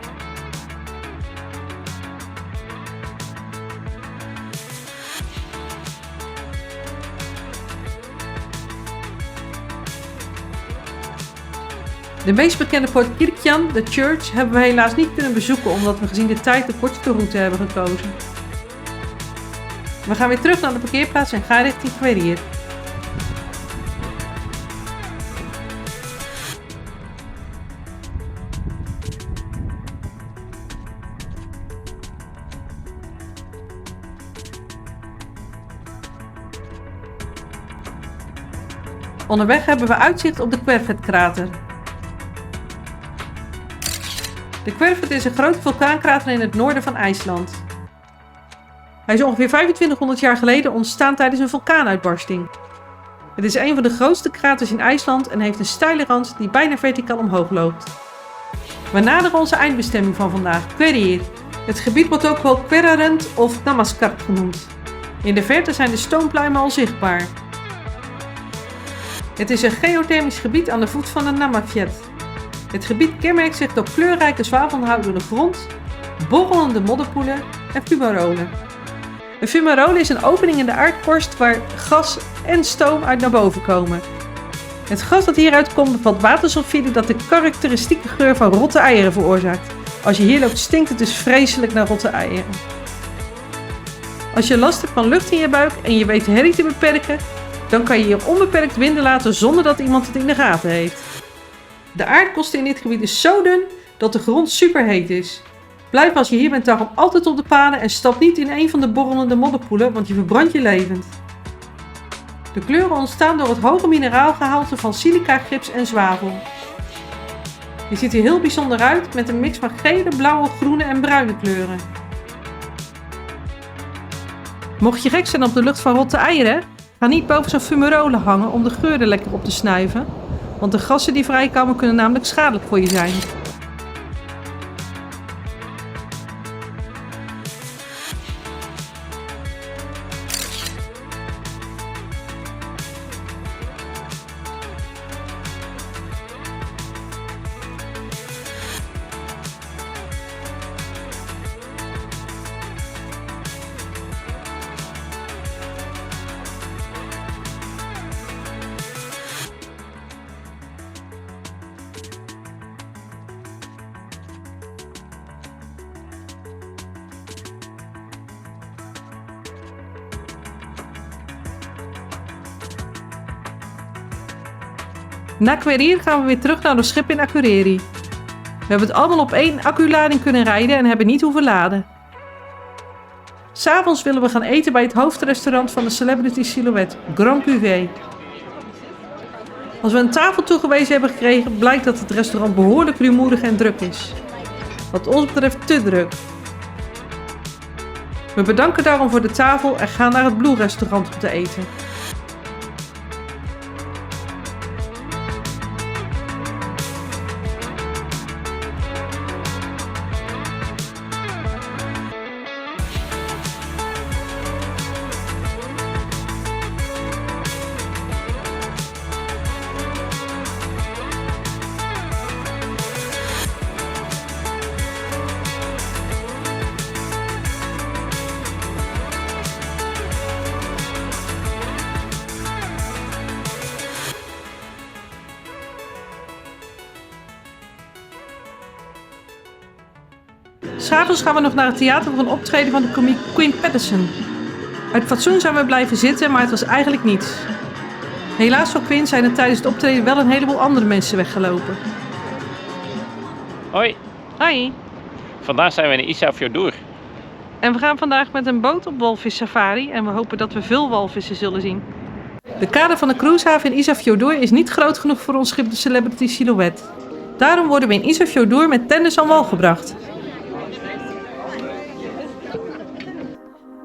De meest bekende Fort Kirkjan, de Church, hebben we helaas niet kunnen bezoeken omdat we gezien de tijd de kortste route hebben gekozen. We gaan weer terug naar de parkeerplaats en gaan richting Querir. Onderweg hebben we uitzicht op de Kverfet-krater. De Kverfet is een grote vulkaankrater in het noorden van IJsland. Hij is ongeveer 2500 jaar geleden ontstaan tijdens een vulkaanuitbarsting. Het is een van de grootste kraters in IJsland en heeft een steile rand die bijna verticaal omhoog loopt. We naderen onze eindbestemming van vandaag, Querir. Het gebied wordt ook wel Querarent of Namaskart genoemd. In de verte zijn de stoompluimen al zichtbaar. Het is een geothermisch gebied aan de voet van de Namafjeld. Het gebied kenmerkt zich door kleurrijke zwavelhoudende grond, borrelende modderpoelen en fumarolen. Een fumarole is een opening in de aardkorst waar gas en stoom uit naar boven komen. Het gas dat hieruit komt bevat watersulfide dat de karakteristieke geur van rotte eieren veroorzaakt. Als je hier loopt stinkt het dus vreselijk naar rotte eieren. Als je last hebt van lucht in je buik en je weet de herrie te beperken, dan kan je hier onbeperkt winden laten zonder dat iemand het in de gaten heeft. De aardkorst in dit gebied is zo dun dat de grond superheet is. Blijf als je hier bent daarom altijd op de paden en stap niet in een van de borrelende modderpoelen, want je verbrandt je levend. De kleuren ontstaan door het hoge mineraalgehalte van silica, gips en zwavel. Je ziet er heel bijzonder uit met een mix van gele, blauwe, groene en bruine kleuren. Mocht je gek zijn op de lucht van rotte eieren, ga niet boven zo'n fumarole hangen om de geur er lekker op te snuiven, want de gassen die vrijkomen kunnen namelijk schadelijk voor je zijn. Na Querir gaan we weer terug naar ons schip in Akureyri. We hebben het allemaal op 1 acculading kunnen rijden en hebben niet hoeven laden. 'S'avonds willen we gaan eten bij het hoofdrestaurant van de Celebrity Silhouette, Grand Cuvée. Als we een tafel toegewezen hebben gekregen, blijkt dat het restaurant behoorlijk rumoerig en druk is. Wat ons betreft te druk. We bedanken daarom voor de tafel en gaan naar het Blue restaurant om te eten. S'avonds gaan we nog naar het theater voor een optreden van de komiek Queen Patterson. Uit fatsoen zijn we blijven zitten, maar het was eigenlijk niets. Helaas voor Queen zijn er tijdens het optreden wel een heleboel andere mensen weggelopen. Hoi, Hoi! vandaag zijn we in Isafjordur. En we gaan vandaag met een boot op walvissafari en we hopen dat we veel walvissen zullen zien. De kade van de cruisehaven in Isafjordur is niet groot genoeg voor ons schip de Celebrity Silhouette. Daarom worden we in Isafjordur met tenders aan wal gebracht.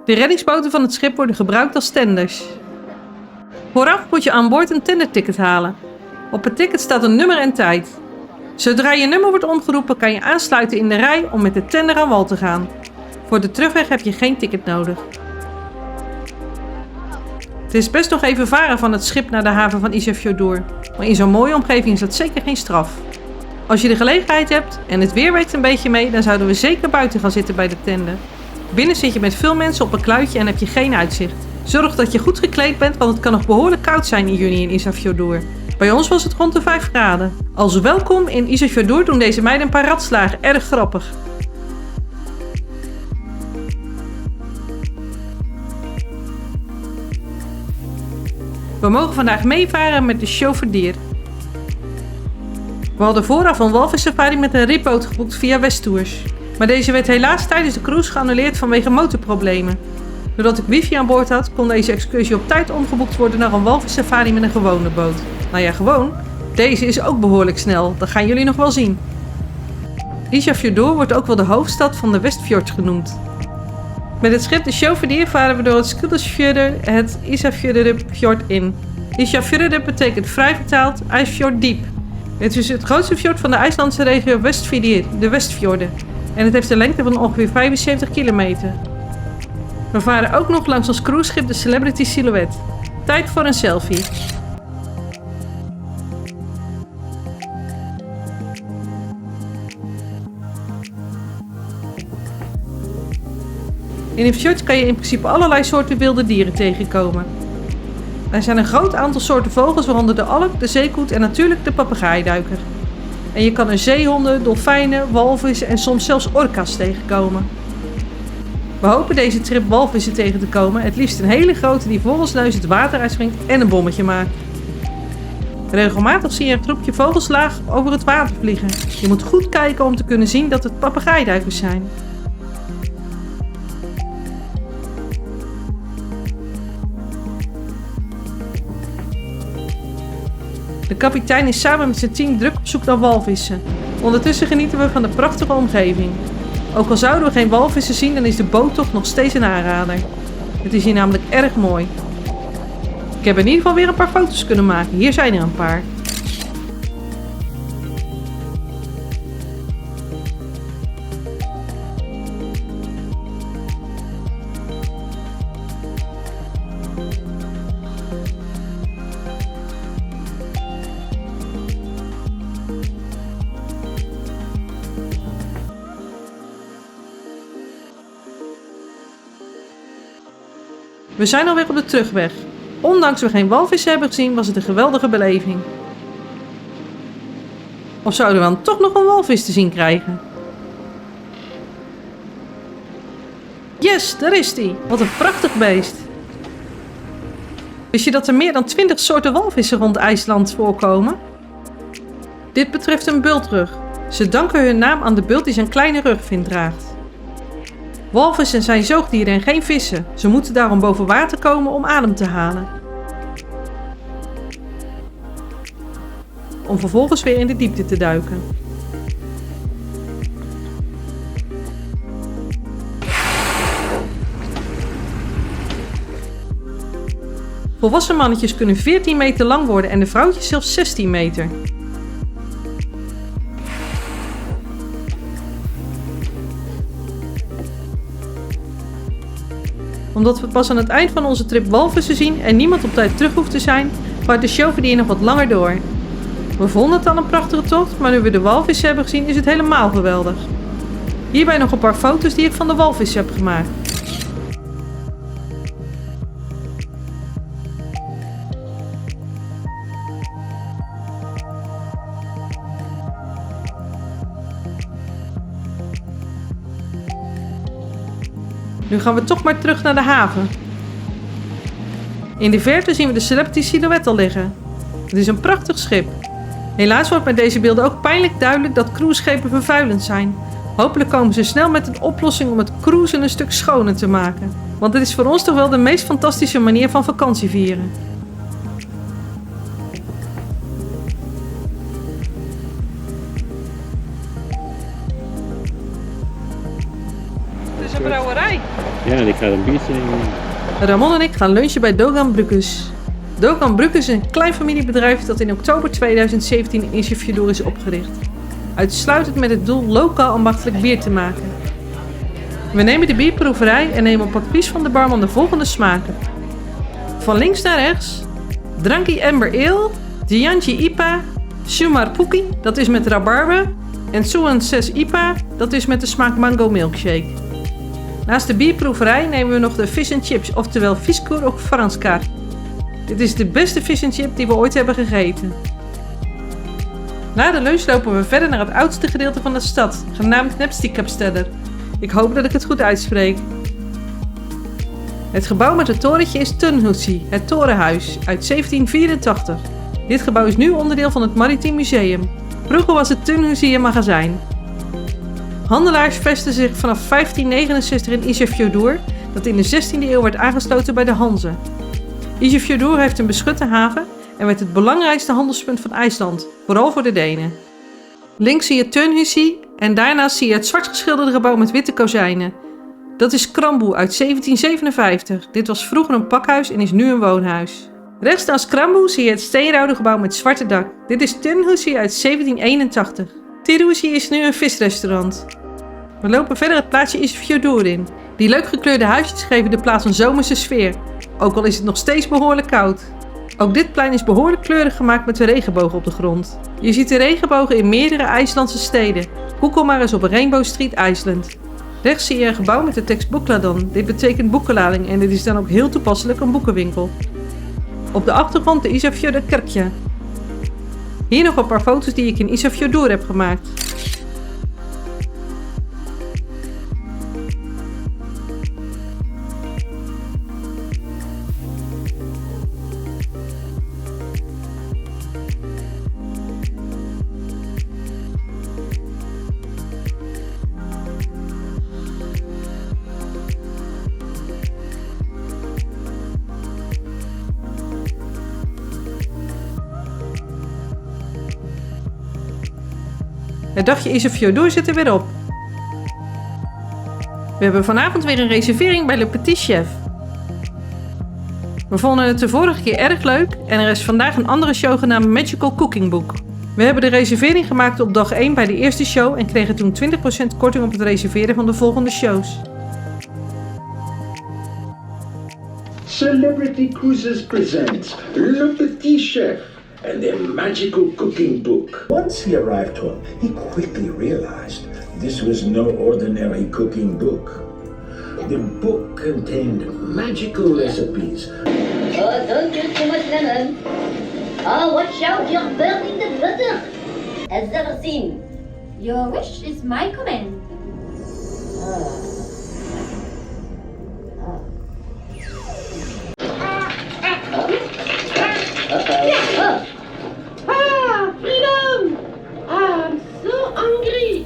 De reddingsboten van het schip worden gebruikt als tenders. Vooraf moet je aan boord een tenderticket halen. Op het ticket staat een nummer en tijd. Zodra je nummer wordt omgeroepen kan je aansluiten in de rij om met de tender aan wal te gaan. Voor de terugweg heb je geen ticket nodig. Het is best nog even varen van het schip naar de haven van Isafjordur, maar in zo'n mooie omgeving is dat zeker geen straf. Als je de gelegenheid hebt en het weer werkt een beetje mee, dan zouden we zeker buiten gaan zitten bij de tender. Binnen zit je met veel mensen op een kluitje en heb je geen uitzicht. Zorg dat je goed gekleed bent, want het kan nog behoorlijk koud zijn in juni in Isafjordur. Bij ons was het rond de 5 graden. Als welkom in Isafjordur doen deze meiden een paar radslagen, erg grappig. We mogen vandaag meevaren met de chauffeur. We hadden vooraf een walvissafari met een ripboot geboekt via Westtours. Maar deze werd helaas tijdens de cruise geannuleerd vanwege motorproblemen. Doordat ik wifi aan boord had, kon deze excursie op tijd omgeboekt worden naar een walvissafari met een gewone boot. Nou ja, gewoon. Deze is ook behoorlijk snel, dat gaan jullie nog wel zien. Isafjordur wordt ook wel de hoofdstad van de Westfjord genoemd. Met het schip de Chauffeur varen we door het Skutulsfjordur het Isafjordurfjord in. Isafjordur betekent vrij vertaald IJsfjorddiep. Het is het grootste fjord van de IJslandse regio Vestfirðir, de Westfjorden. En het heeft een lengte van ongeveer 75 kilometer. We varen ook nog langs ons cruiseschip de Celebrity Silhouette. Tijd voor een selfie. In het fjord kan je in principe allerlei soorten wilde dieren tegenkomen. Er zijn een groot aantal soorten vogels, waaronder de alk, de zeekoet en natuurlijk de papegaaiduiker. En je kan er zeehonden, dolfijnen, walvissen en soms zelfs orka's tegenkomen. We hopen deze trip walvissen tegen te komen, het liefst een hele grote die voor ons neus het water uitspringt en een bommetje maakt. Regelmatig zie je een groepje vogels laag over het water vliegen. Je moet goed kijken om te kunnen zien dat het papegaaiduikers zijn. De kapitein is samen met zijn team druk op zoek naar walvissen. Ondertussen genieten we van de prachtige omgeving. Ook al zouden we geen walvissen zien, dan is de boottocht nog steeds een aanrader. Het is hier namelijk erg mooi. Ik heb in ieder geval weer een paar foto's kunnen maken. Hier zijn er een paar. We zijn alweer op de terugweg. Ondanks we geen walvissen hebben gezien, was het een geweldige beleving. Of zouden we dan toch nog een walvis te zien krijgen? Yes, daar is die. Wat een prachtig beest. Wist je dat er meer dan 20 soorten walvissen rond IJsland voorkomen? Dit betreft een bultrug. Ze danken hun naam aan de bult die zijn kleine rugvin draagt. Walvissen zijn zoogdieren en geen vissen. Ze moeten daarom boven water komen om adem te halen. om vervolgens weer in de diepte te duiken. Volwassen mannetjes kunnen 14 meter lang worden en de vrouwtjes zelfs 16 meter. Omdat we pas aan het eind van onze trip walvissen zien en niemand op tijd terug hoeft te zijn, gaat de chauffeur nog wat langer door. We vonden het al een prachtige tocht, maar nu we de walvissen hebben gezien is het helemaal geweldig. Hierbij nog een paar foto's die ik van de walvissen heb gemaakt. Nu gaan we toch maar terug naar de haven. In de verte zien we de Celebrity Silhouette al liggen. Het is een prachtig schip. Helaas wordt met deze beelden ook pijnlijk duidelijk dat cruiseschepen vervuilend zijn. Hopelijk komen ze snel met een oplossing om het cruisen een stuk schoner te maken. Want het is voor ons toch wel de meest fantastische manier van vakantie vieren. Het is een brouwerij. Ja, ik ga een biertje nemen. Ramon en ik gaan lunchen bij Dogan Brugges. Dogan Brugges is een klein familiebedrijf dat in oktober 2017 in Isefjordur is opgericht. Uitsluitend met het doel lokaal ambachtelijk bier te maken. We nemen de bierproeverij en nemen op advies van de barman de volgende smaken. Van links naar rechts: Dranky Amber Ale, Dianji IPA, Sumar Puki, dat is met rabarber, en Suan Ses IPA, dat is met de smaak mango milkshake. Naast de bierproeverij nemen we nog de fish and chips, oftewel Fiskur of Franskar. Dit is de beste fish and chip die we ooit hebben gegeten. Na de lunch lopen we verder naar het oudste gedeelte van de stad, genaamd Nebstikapsteder. Ik hoop dat ik het goed uitspreek. Het gebouw met het torentje is Turnhusi, het torenhuis, uit 1784. Dit gebouw is nu onderdeel van het Maritiem Museum. Vroeger was het Turnhusi een magazijn. Handelaars vestigden zich vanaf 1569 in Isefjordur, dat in de 16e eeuw werd aangesloten bij de Hanze. Isefjordur heeft een beschutte haven en werd het belangrijkste handelspunt van IJsland, vooral voor de Denen. Links zie je Turnhusi en daarnaast zie je het zwart geschilderde gebouw met witte kozijnen. Dat is Kramboe uit 1757. Dit was vroeger een pakhuis en is nu een woonhuis. Rechts naast Kramboe zie je het steenoude gebouw met zwarte dak. Dit is Turnhusi uit 1781. Turnhusi is nu een visrestaurant. We lopen verder het plaatsje Isefjordur in. Die leuk gekleurde huisjes geven de plaats een zomerse sfeer, ook al is het nog steeds behoorlijk koud. Ook dit plein is behoorlijk kleurig gemaakt met de regenboog op de grond. Je ziet de regenbogen in meerdere IJslandse steden. Google maar eens op Rainbow Street IJsland. Rechts zie je een gebouw met de tekst Boekladan. Dit betekent boekenlading en dit is dan ook heel toepasselijk een boekenwinkel. Op de achtergrond de Isefjordur Kerkje. Hier nog een paar foto's die ik in Isefjordur heb gemaakt. Het dagje Isefjordur zit er weer op. We hebben vanavond weer een reservering bij Le Petit Chef. We vonden het de vorige keer erg leuk en er is vandaag een andere show genaamd Magical Cooking Book. We hebben de reservering gemaakt op dag 1 bij de eerste show en kregen toen 20% korting op het reserveren van de volgende shows. Celebrity Cruises presents Le Petit Chef and their magical cooking book. Once he arrived home, he quickly realized this was no ordinary cooking book. The book contained magical recipes. Oh, don't use too much lemon. Oh, watch out, you're burning the butter. Has ever seen? Your wish is my command. Ah, freedom! I'm so hungry.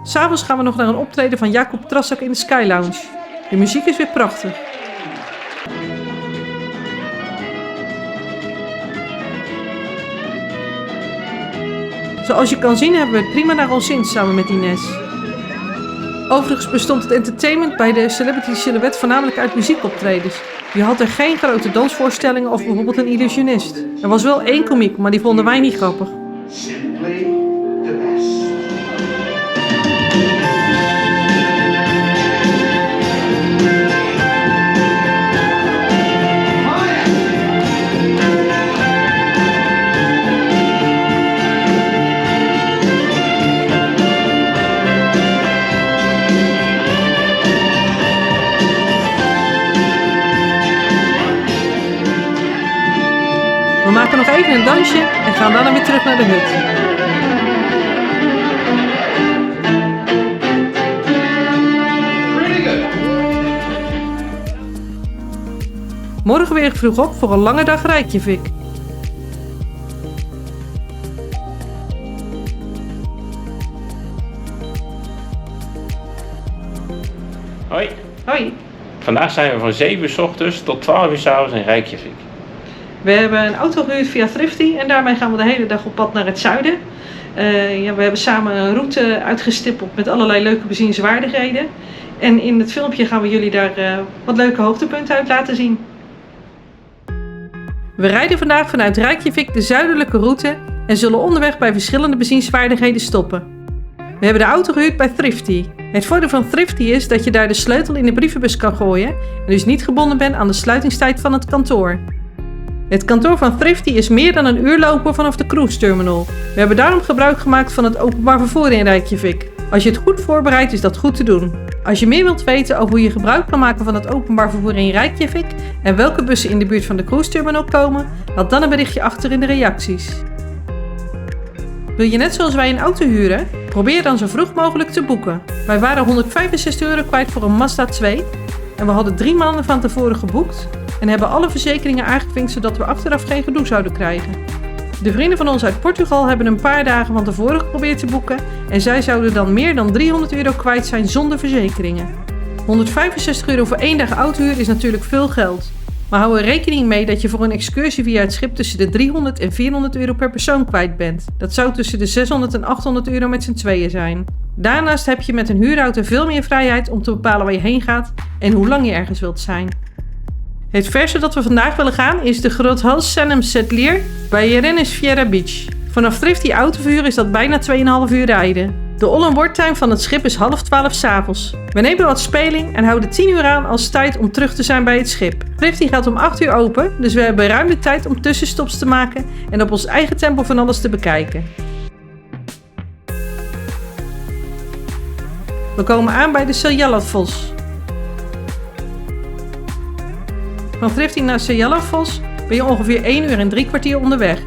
S'avonds gaan we nog naar een optreden van Jacob Trassak in de Sky Lounge. De muziek is weer prachtig. Zoals je kan zien hebben we het prima naar ons zin samen met Ines. Overigens bestond het entertainment bij de Celebrity Silhouette voornamelijk uit muziekoptredens. Je had er geen grote dansvoorstellingen of bijvoorbeeld een illusionist. Er was wel 1 komiek, maar die vonden wij niet grappig. Simply the best. We maken nog even een dansje en gaan daarna weer terug naar de hut. Morgen weer vroeg op voor een lange dag Reykjavik. Hoi, Hoi. vandaag zijn we van 7 uur 's ochtends tot 12 uur 's avonds in Reykjavik. We hebben een auto gehuurd via Thrifty en daarmee gaan we de hele dag op pad naar het zuiden. We hebben samen een route uitgestippeld met allerlei leuke bezienswaardigheden. En in het filmpje gaan we jullie daar wat leuke hoogtepunten uit laten zien. We rijden vandaag vanuit Reykjavik de zuidelijke route en zullen onderweg bij verschillende bezienswaardigheden stoppen. We hebben de auto gehuurd bij Thrifty. Het voordeel van Thrifty is dat je daar de sleutel in de brievenbus kan gooien en dus niet gebonden bent aan de sluitingstijd van het kantoor. Het kantoor van Thrifty is meer dan een uur lopen vanaf de cruise terminal. We hebben daarom gebruik gemaakt van het openbaar vervoer in Reykjavik. Als je het goed voorbereidt is dat goed te doen. Als je meer wilt weten over hoe je gebruik kan maken van het openbaar vervoer in Reykjavik en welke bussen in de buurt van de cruise terminal komen, laat dan een berichtje achter in de reacties. Wil je net zoals wij een auto huren? Probeer dan zo vroeg mogelijk te boeken. Wij waren €165 kwijt voor een Mazda 2 en we hadden 3 maanden van tevoren geboekt en hebben alle verzekeringen aangevinkt zodat we achteraf geen gedoe zouden krijgen. De vrienden van ons uit Portugal hebben een paar dagen van tevoren geprobeerd te boeken en zij zouden dan meer dan €300 kwijt zijn zonder verzekeringen. €165 voor 1 dag autohuur is natuurlijk veel geld. Maar hou er rekening mee dat je voor een excursie via het schip tussen de €300 en €400 per persoon kwijt bent. Dat zou tussen de €600 en €800 met z'n tweeën zijn. Daarnaast heb je met een huurauto veel meer vrijheid om te bepalen waar je heen gaat en hoe lang je ergens wilt zijn. Het verste dat we vandaag willen gaan is de Grothals Sannem Setlier bij Jerennishfjera Beach. Vanaf Thrifty autoverhuur is dat bijna 2,5 uur rijden. De all-on-board time van het schip is 11:30 s'avonds. We nemen wat speling en houden 10 uur aan als tijd om terug te zijn bij het schip. Thrifty gaat om 8 uur open, dus we hebben ruim de tijd om tussenstops te maken en op ons eigen tempo van alles te bekijken. We komen aan bij de Seljalandsfoss. Van Thrifty naar Seljalandsfoss ben je ongeveer 1 uur en 3 kwartier onderweg.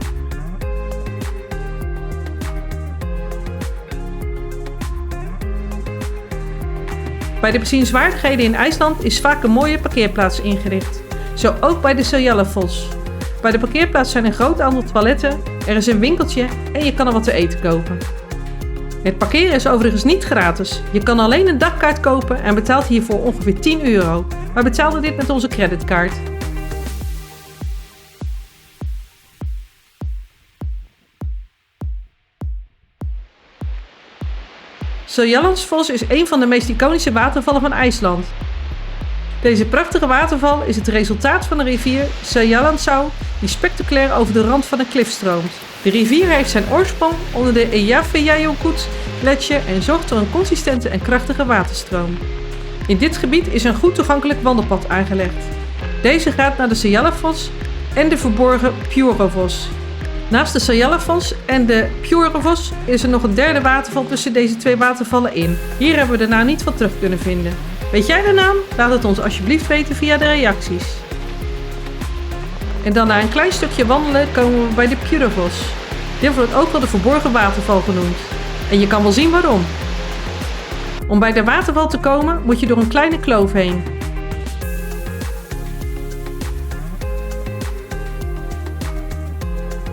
Bij de bezienswaardigheden in IJsland is vaak een mooie parkeerplaats ingericht. Zo ook bij de Seljalandsfoss. Bij de parkeerplaats zijn een groot aantal toiletten, er is een winkeltje en je kan er wat te eten kopen. Het parkeren is overigens niet gratis. Je kan alleen een dagkaart kopen en betaalt hiervoor ongeveer €10. Wij betaalden dit met onze creditcard. Seljalandsfoss is een van de meest iconische watervallen van IJsland. Deze prachtige waterval is het resultaat van de rivier Seljalandsá die spectaculair over de rand van een klif stroomt. De rivier heeft zijn oorsprong onder de Eyjafjallajökull-gletsjer en zorgt voor een consistente en krachtige waterstroom. In dit gebied is een goed toegankelijk wandelpad aangelegd. Deze gaat naar de Seljalandsfoss en de verborgen Pjurofoss. Naast de Seljalandsfoss en de Pjurofoss is er nog een derde waterval tussen deze 2 watervallen in. Hier hebben we de naam niet van terug kunnen vinden. Weet jij de naam? Laat het ons alsjeblieft weten via de reacties. En dan na een klein stukje wandelen komen we bij de Pjurofoss. Dit wordt ook wel de verborgen waterval genoemd. En je kan wel zien waarom. Om bij de waterval te komen moet je door een kleine kloof heen.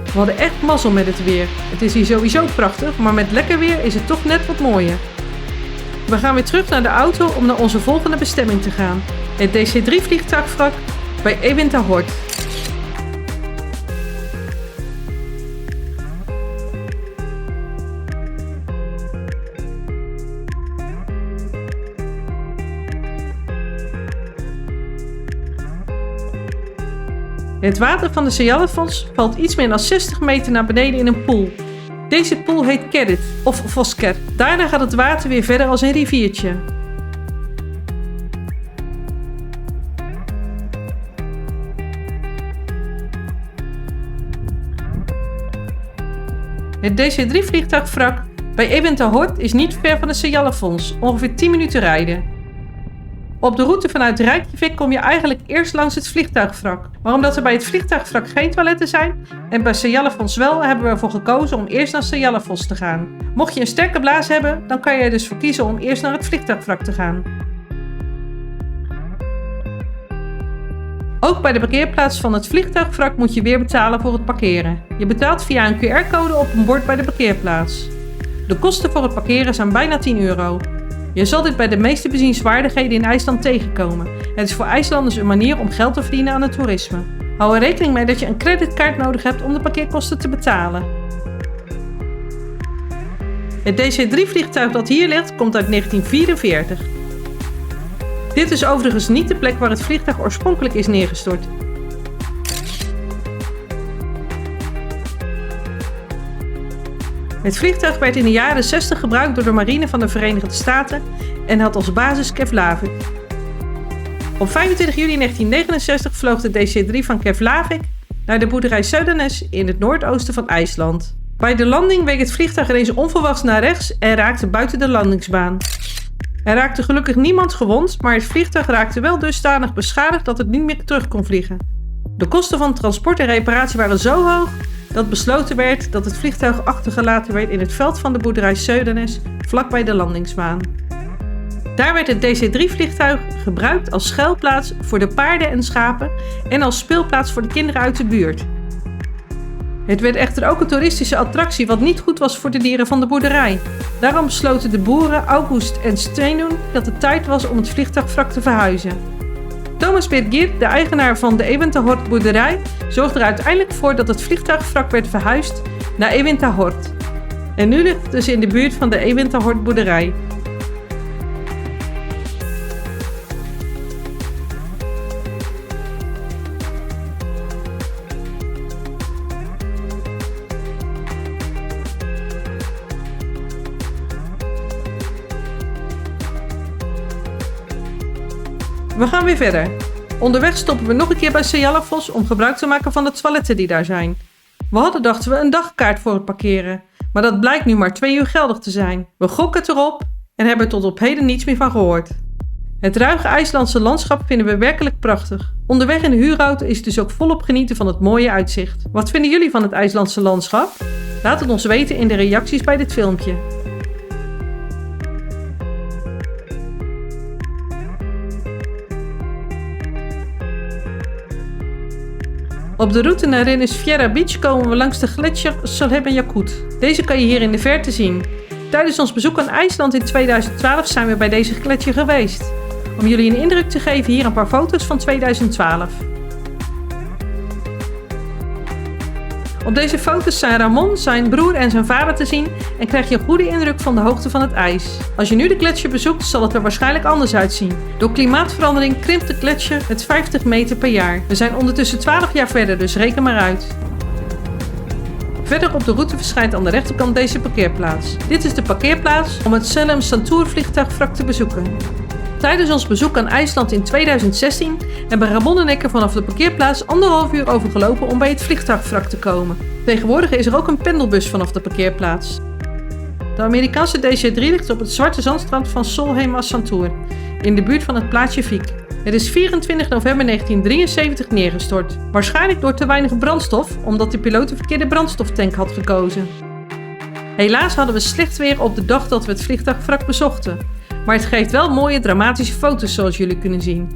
We hadden echt mazzel met het weer. Het is hier sowieso prachtig, maar met lekker weer is het toch net wat mooier. We gaan weer terug naar de auto om naar onze volgende bestemming te gaan. Het DC-3 vliegtuigwrak bij Ewinterhort. Het water van de Seyjallafons valt iets meer dan 60 meter naar beneden in een poel. Deze poel heet Kerrit of Vosker. Daarna gaat het water weer verder als een riviertje. Het DC-3 vliegtuigwrak bij Ewinterhort is niet ver van de Seyjallafons, ongeveer 10 minuten rijden. Op de route vanuit Reykjavik kom je eigenlijk eerst langs het vliegtuigwrak. Maar omdat er bij het vliegtuigwrak geen toiletten zijn en bij Seyjallafons wel, hebben we ervoor gekozen om eerst naar Seyjallafons te gaan. Mocht je een sterke blaas hebben, dan kan je er dus voor kiezen om eerst naar het vliegtuigwrak te gaan. Ook bij de parkeerplaats van het vliegtuigwrak moet je weer betalen voor het parkeren. Je betaalt via een QR-code op een bord bij de parkeerplaats. De kosten voor het parkeren zijn bijna €10. Je zal dit bij de meeste bezienswaardigheden in IJsland tegenkomen. Het is voor IJslanders een manier om geld te verdienen aan het toerisme. Hou er rekening mee dat je een creditcard nodig hebt om de parkeerkosten te betalen. Het DC-3 vliegtuig dat hier ligt komt uit 1944. Dit is overigens niet de plek waar het vliegtuig oorspronkelijk is neergestort. Het vliegtuig werd in de jaren 60 gebruikt door de marine van de Verenigde Staten en had als basis Keflavik. Op 25 juli 1969 vloog de DC-3 van Keflavik naar de boerderij Södernes in het noordoosten van IJsland. Bij de landing week het vliegtuig ineens onverwachts naar rechts en raakte buiten de landingsbaan. Er raakte gelukkig niemand gewond, maar het vliegtuig raakte wel dusdanig beschadigd dat het niet meer terug kon vliegen. De kosten van transport en reparatie waren zo hoog dat besloten werd dat het vliegtuig achtergelaten werd in het veld van de boerderij Södernes, vlakbij de landingsbaan. Daar werd het DC-3 vliegtuig gebruikt als schuilplaats voor de paarden en schapen en als speelplaats voor de kinderen uit de buurt. Het werd echter ook een toeristische attractie wat niet goed was voor de dieren van de boerderij. Daarom besloten de boeren August en Steinun dat het tijd was om het vliegtuigwrak te verhuizen. Thomas Birgir, de eigenaar van de Ewinterhort boerderij, zorgde er uiteindelijk voor dat het vliegtuigwrak werd verhuisd naar Ewinterhort. En nu ligt het dus in de buurt van de Ewinterhort boerderij. We gaan weer verder. Onderweg stoppen we nog een keer bij Seyjallafons om gebruik te maken van de toiletten die daar zijn. We hadden, dachten we, een dagkaart voor het parkeren, maar dat blijkt nu maar 2 uur geldig te zijn. We gokken het erop en hebben er tot op heden niets meer van gehoord. Het ruige IJslandse landschap vinden we werkelijk prachtig. Onderweg in de huurauto is het dus ook volop genieten van het mooie uitzicht. Wat vinden jullie van het IJslandse landschap? Laat het ons weten in de reacties bij dit filmpje. Op de route naar Reynisfjara Beach komen we langs de gletsjer Sólheimajökull. Deze kan je hier in de verte zien. Tijdens ons bezoek aan IJsland in 2012 zijn we bij deze gletsjer geweest. Om jullie een indruk te geven, hier een paar foto's van 2012. Op deze foto's zijn Ramon, zijn broer en zijn vader te zien en krijg je een goede indruk van de hoogte van het ijs. Als je nu de gletsjer bezoekt, zal het er waarschijnlijk anders uitzien. Door klimaatverandering krimpt de gletsjer met 50 meter per jaar. We zijn ondertussen 12 jaar verder, dus reken maar uit. Verder op de route verschijnt aan de rechterkant deze parkeerplaats. Dit is de parkeerplaats om het Sellum Santur vliegtuigwrak te bezoeken. Tijdens ons bezoek aan IJsland in 2016 hebben Ramon en ik er vanaf de parkeerplaats 1,5 uur over gelopen om bij het vliegtuigwrak te komen. Tegenwoordig is er ook een pendelbus vanaf de parkeerplaats. De Amerikaanse DC-3 ligt op het zwarte zandstrand van Sólheimasantur, in de buurt van het plaatsje Vík. Het is 24 november 1973 neergestort, waarschijnlijk door te weinig brandstof, omdat de piloot de verkeerde brandstoftank had gekozen. Helaas hadden we slecht weer op de dag dat we het vliegtuigwrak bezochten. Maar het geeft wel mooie dramatische foto's zoals jullie kunnen zien.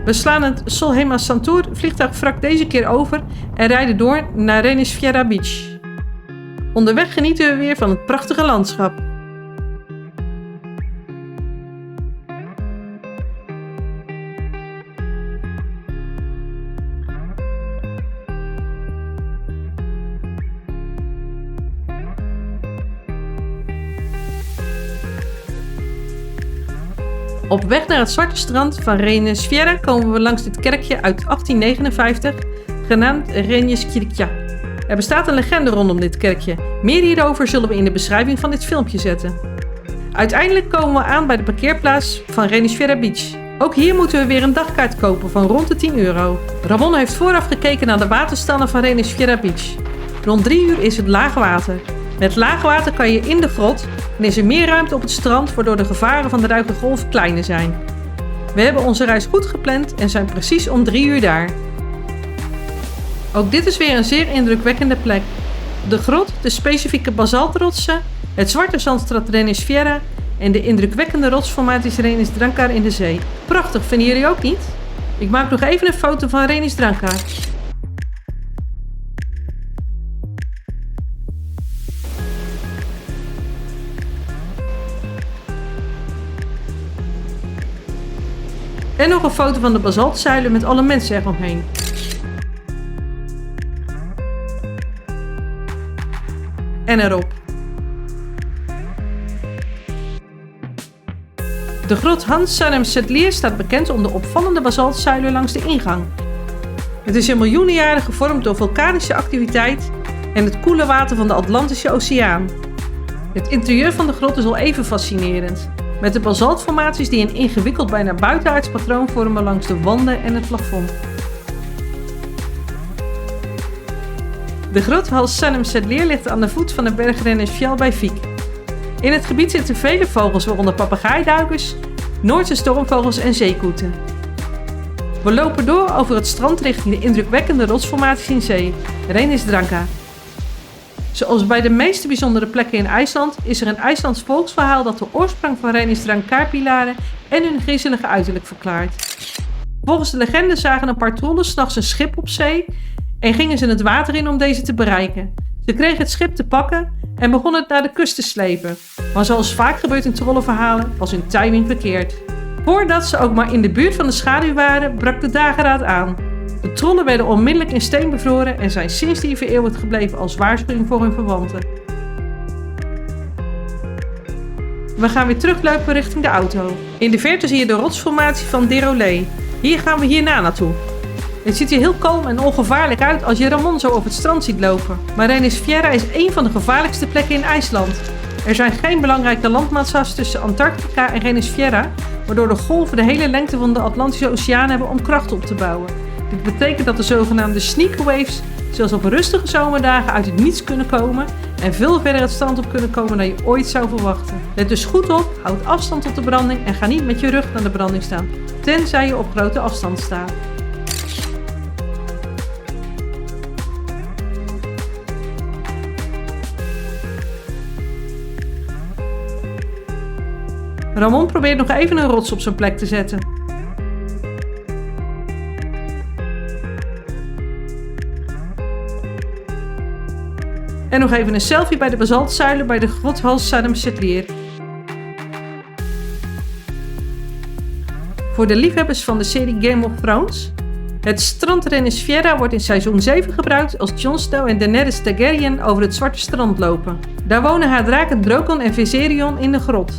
We slaan het Sólheimasantur vliegtuigwrak deze keer over en rijden door naar Reynisfjara Beach. Onderweg genieten we weer van het prachtige landschap. Op weg naar het zwarte strand van Reynisfjärda komen we langs dit kerkje uit 1859, genaamd Reyniskirkja. Er bestaat een legende rondom dit kerkje. Meer hierover zullen we in de beschrijving van dit filmpje zetten. Uiteindelijk komen we aan bij de parkeerplaats van Reynisfjärda Beach. Ook hier moeten we weer een dagkaart kopen van rond de €10. Ramon heeft vooraf gekeken naar de waterstanden van Reynisfjärda Beach. Rond 3 uur is het laag water. Met laag water kan je in de grot en is er meer ruimte op het strand waardoor de gevaren van de ruige golf kleiner zijn. We hebben onze reis goed gepland en zijn precies om 3 uur daar. Ook dit is weer een zeer indrukwekkende plek. De grot, de specifieke basaltrotsen, het zwarte zandstrand Reynisfjärda en de indrukwekkende rotsformaties Reynisdrankar in de zee. Prachtig, vinden jullie ook niet? Ik maak nog even een foto van Reynisdrankar. En nog een foto van de basaltzuilen met alle mensen eromheen. En erop. De grot Hans Sanem Sedlier staat bekend om de opvallende basaltzuilen langs de ingang. Het is in miljoenen jaren gevormd door vulkanische activiteit en het koele water van de Atlantische Oceaan. Het interieur van de grot is al even fascinerend, met de basaltformaties die een ingewikkeld bijna buitenaards patroon vormen langs de wanden en het plafond. De grot Hans Sanem Sedlier ligt aan de voet van de berg Reynisfjall bij Vík. In het gebied zitten vele vogels, waaronder papegaaiduikers, Noordse stormvogels en zeekoeten. We lopen door over het strand richting de indrukwekkende rotsformaties in zee, Reynisdrankar. Zoals bij de meeste bijzondere plekken in IJsland is er een IJslands volksverhaal dat de oorsprong van Reynisdrankar-pilaren en hun griezelige uiterlijk verklaart. Volgens de legende zagen een paar trollen 's nachts een schip op zee en gingen ze het water in om deze te bereiken. Ze kregen het schip te pakken en begonnen het naar de kust te slepen. Maar zoals vaak gebeurt in trollenverhalen, was hun timing verkeerd. Voordat ze ook maar in de buurt van de schaduw waren, brak de dageraad aan. De trollen werden onmiddellijk in steen bevroren en zijn sindsdien vereeuwigd gebleven als waarschuwing voor hun verwanten. We gaan weer teruglopen richting de auto. In de verte zie je de rotsformatie van Derolé. Hier gaan we hierna naartoe. Het ziet er heel kalm en ongevaarlijk uit als je Ramon zo op het strand ziet lopen. Maar Reynisfjärda is een van de gevaarlijkste plekken in IJsland. Er zijn geen belangrijke landmassa's tussen Antarctica en Reynisfjärda, waardoor de golven de hele lengte van de Atlantische Oceaan hebben om kracht op te bouwen. Dit betekent dat de zogenaamde sneaker waves zelfs op rustige zomerdagen uit het niets kunnen komen en veel verder het strand op kunnen komen dan je ooit zou verwachten. Let dus goed op, houd afstand tot de branding en ga niet met je rug naar de branding staan, tenzij je op grote afstand staat. Ramon probeert nog even een rots op zijn plek te zetten. En nog even een selfie bij de basaltzuilen bij de grot Hans Sanem Sedlier. Voor de liefhebbers van de serie Game of Thrones. Het strand Reynisfjärda wordt in seizoen 7 gebruikt als Jon Snow en Daenerys Targaryen over het zwarte strand lopen. Daar wonen haar draken Drogon en Viserion in de grot.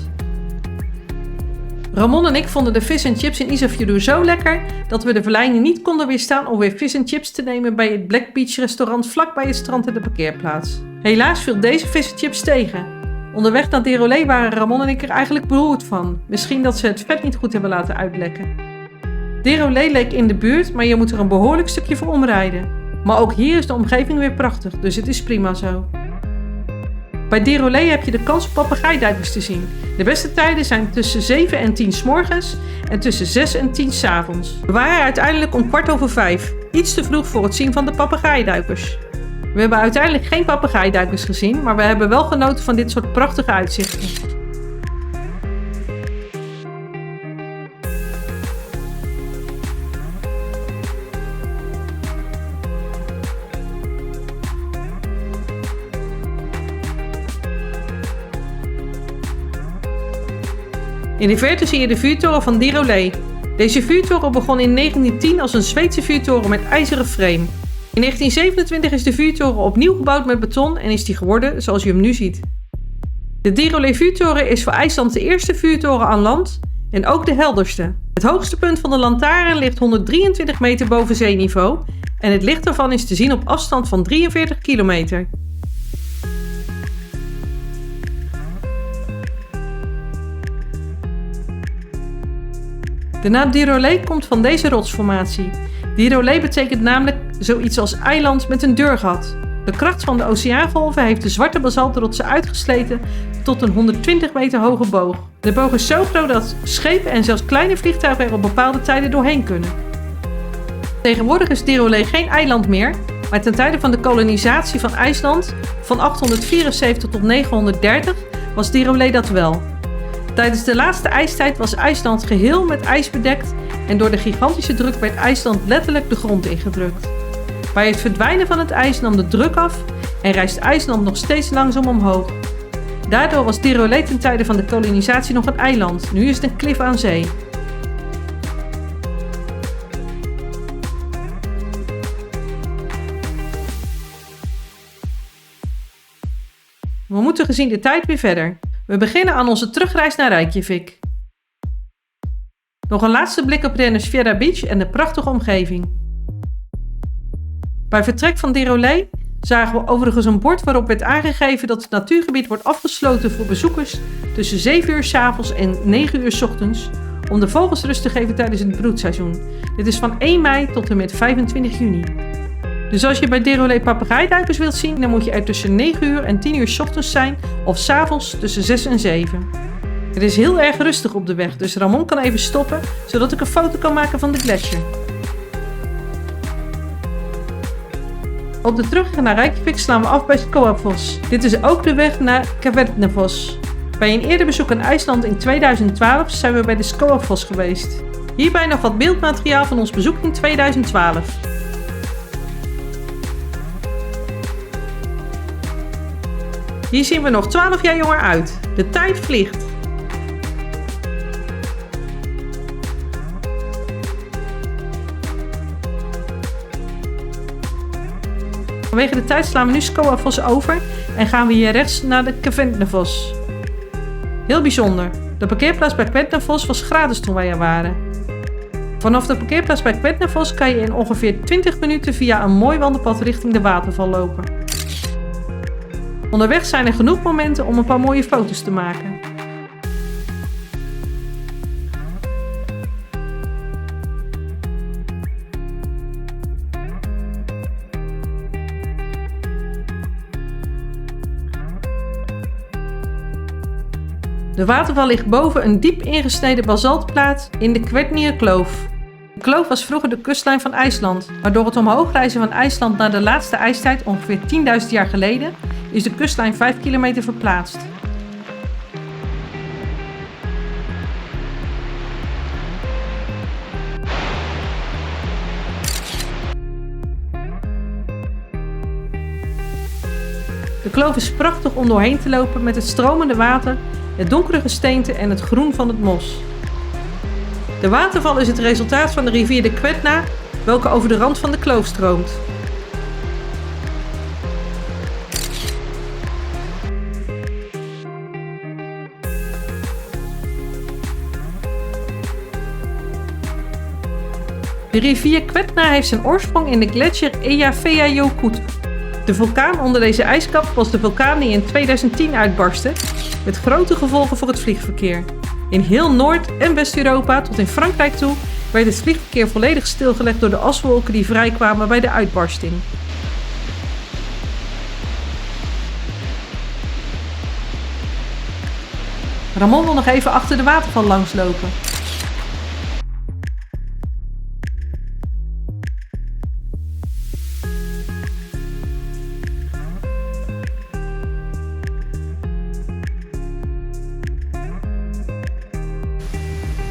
Ramon en ik vonden de vis en chips in Isafjordur zo lekker dat we de verleiding niet konden weerstaan om weer vis en chips te nemen bij het Black Beach restaurant vlak bij het strand en de parkeerplaats. Helaas viel deze vis en chips tegen. Onderweg naar Derolé waren Ramon en ik er eigenlijk beroerd van. Misschien dat ze het vet niet goed hebben laten uitlekken. Derolé leek in de buurt, maar je moet er een behoorlijk stukje voor omrijden. Maar ook hier is de omgeving weer prachtig, dus het is prima zo. Bij Derolé heb je de kans op papegaaiduikers te zien. De beste tijden zijn tussen 7 en 10 's morgens en tussen 6 en 10 's avonds. We waren uiteindelijk om 5:15, iets te vroeg voor het zien van de papegaaiduikers. We hebben uiteindelijk geen papegaaiduikers gezien, maar we hebben wel genoten van dit soort prachtige uitzichten. In de verte zie je de vuurtoren van Dirolé. Deze vuurtoren begon in 1910 als een Zweedse vuurtoren met ijzeren frame. In 1927 is de vuurtoren opnieuw gebouwd met beton en is die geworden zoals je hem nu ziet. De Dirolé vuurtoren is voor IJsland de eerste vuurtoren aan land en ook de helderste. Het hoogste punt van de lantaarn ligt 123 meter boven zeeniveau en het licht ervan is te zien op afstand van 43 kilometer. De naam Dirolé komt van deze rotsformatie. Dirolé betekent namelijk zoiets als eiland met een deurgat. De kracht van de oceaangolven heeft de zwarte basaltrotsen uitgesleten tot een 120 meter hoge boog. De boog is zo groot dat schepen en zelfs kleine vliegtuigen er op bepaalde tijden doorheen kunnen. Tegenwoordig is Dirolé geen eiland meer, maar ten tijde van de kolonisatie van IJsland van 874 tot 930 was Dirolé dat wel. Tijdens de laatste ijstijd was IJsland geheel met ijs bedekt en door de gigantische druk werd IJsland letterlijk de grond ingedrukt. Bij het verdwijnen van het ijs nam de druk af en reist IJsland nog steeds langzaam omhoog. Daardoor was Dirolé ten tijde van de kolonisatie nog een eiland, nu is het een klif aan zee. We moeten gezien de tijd weer verder. We beginnen aan onze terugreis naar Reykjavik. Nog een laatste blik op Reynisfjara Beach en de prachtige omgeving. Bij vertrek van Dirolé zagen we overigens een bord waarop werd aangegeven dat het natuurgebied wordt afgesloten voor bezoekers tussen 7 uur 's avonds en 9 uur 's ochtends om de vogels rust te geven tijdens het broedseizoen. Dit is van 1 mei tot en met 25 juni. Dus als je bij Dirolé papegaaiduikers wilt zien, dan moet je er tussen 9 uur en 10 uur 's ochtends zijn of 's avonds tussen 6 en 7. Het is heel erg rustig op de weg, dus Ramon kan even stoppen zodat ik een foto kan maken van de gletsjer. Op de terugweg naar Reykjavik slaan we af bij Skógafoss. Dit is ook de weg naar Kverknefoss. Bij een eerder bezoek aan IJsland in 2012 zijn we bij de Skógafoss geweest. Hierbij nog wat beeldmateriaal van ons bezoek in 2012. Hier zien we nog 12 jaar jonger uit. De tijd vliegt. Vanwege de tijd slaan we nu Skógafoss over en gaan we hier rechts naar de Kverknefoss. Heel bijzonder. De parkeerplaats bij Kverknefoss was gratis toen wij er waren. Vanaf de parkeerplaats bij Kverknefoss kan je in ongeveer 20 minuten via een mooi wandelpad richting de waterval lopen. Onderweg zijn er genoeg momenten om een paar mooie foto's te maken. De waterval ligt boven een diep ingesneden basaltplaat in de Kverknierkloof. De kloof was vroeger de kustlijn van IJsland, maar door het omhoog reizen van IJsland naar de laatste ijstijd ongeveer 10.000 jaar geleden is de kustlijn 5 kilometer verplaatst. De kloof is prachtig om doorheen te lopen met het stromende water, het donkere gesteente en het groen van het mos. De waterval is het resultaat van de rivier de Kvetna, welke over de rand van de kloof stroomt. De rivier Kvetna heeft zijn oorsprong in de gletsjer Eyjafjallajökull. De vulkaan onder deze ijskap was de vulkaan die in 2010 uitbarstte, met grote gevolgen voor het vliegverkeer. In heel Noord- en West-Europa tot in Frankrijk toe werd het vliegverkeer volledig stilgelegd door de aswolken die vrijkwamen bij de uitbarsting. Ramon wil nog even achter de waterval langslopen.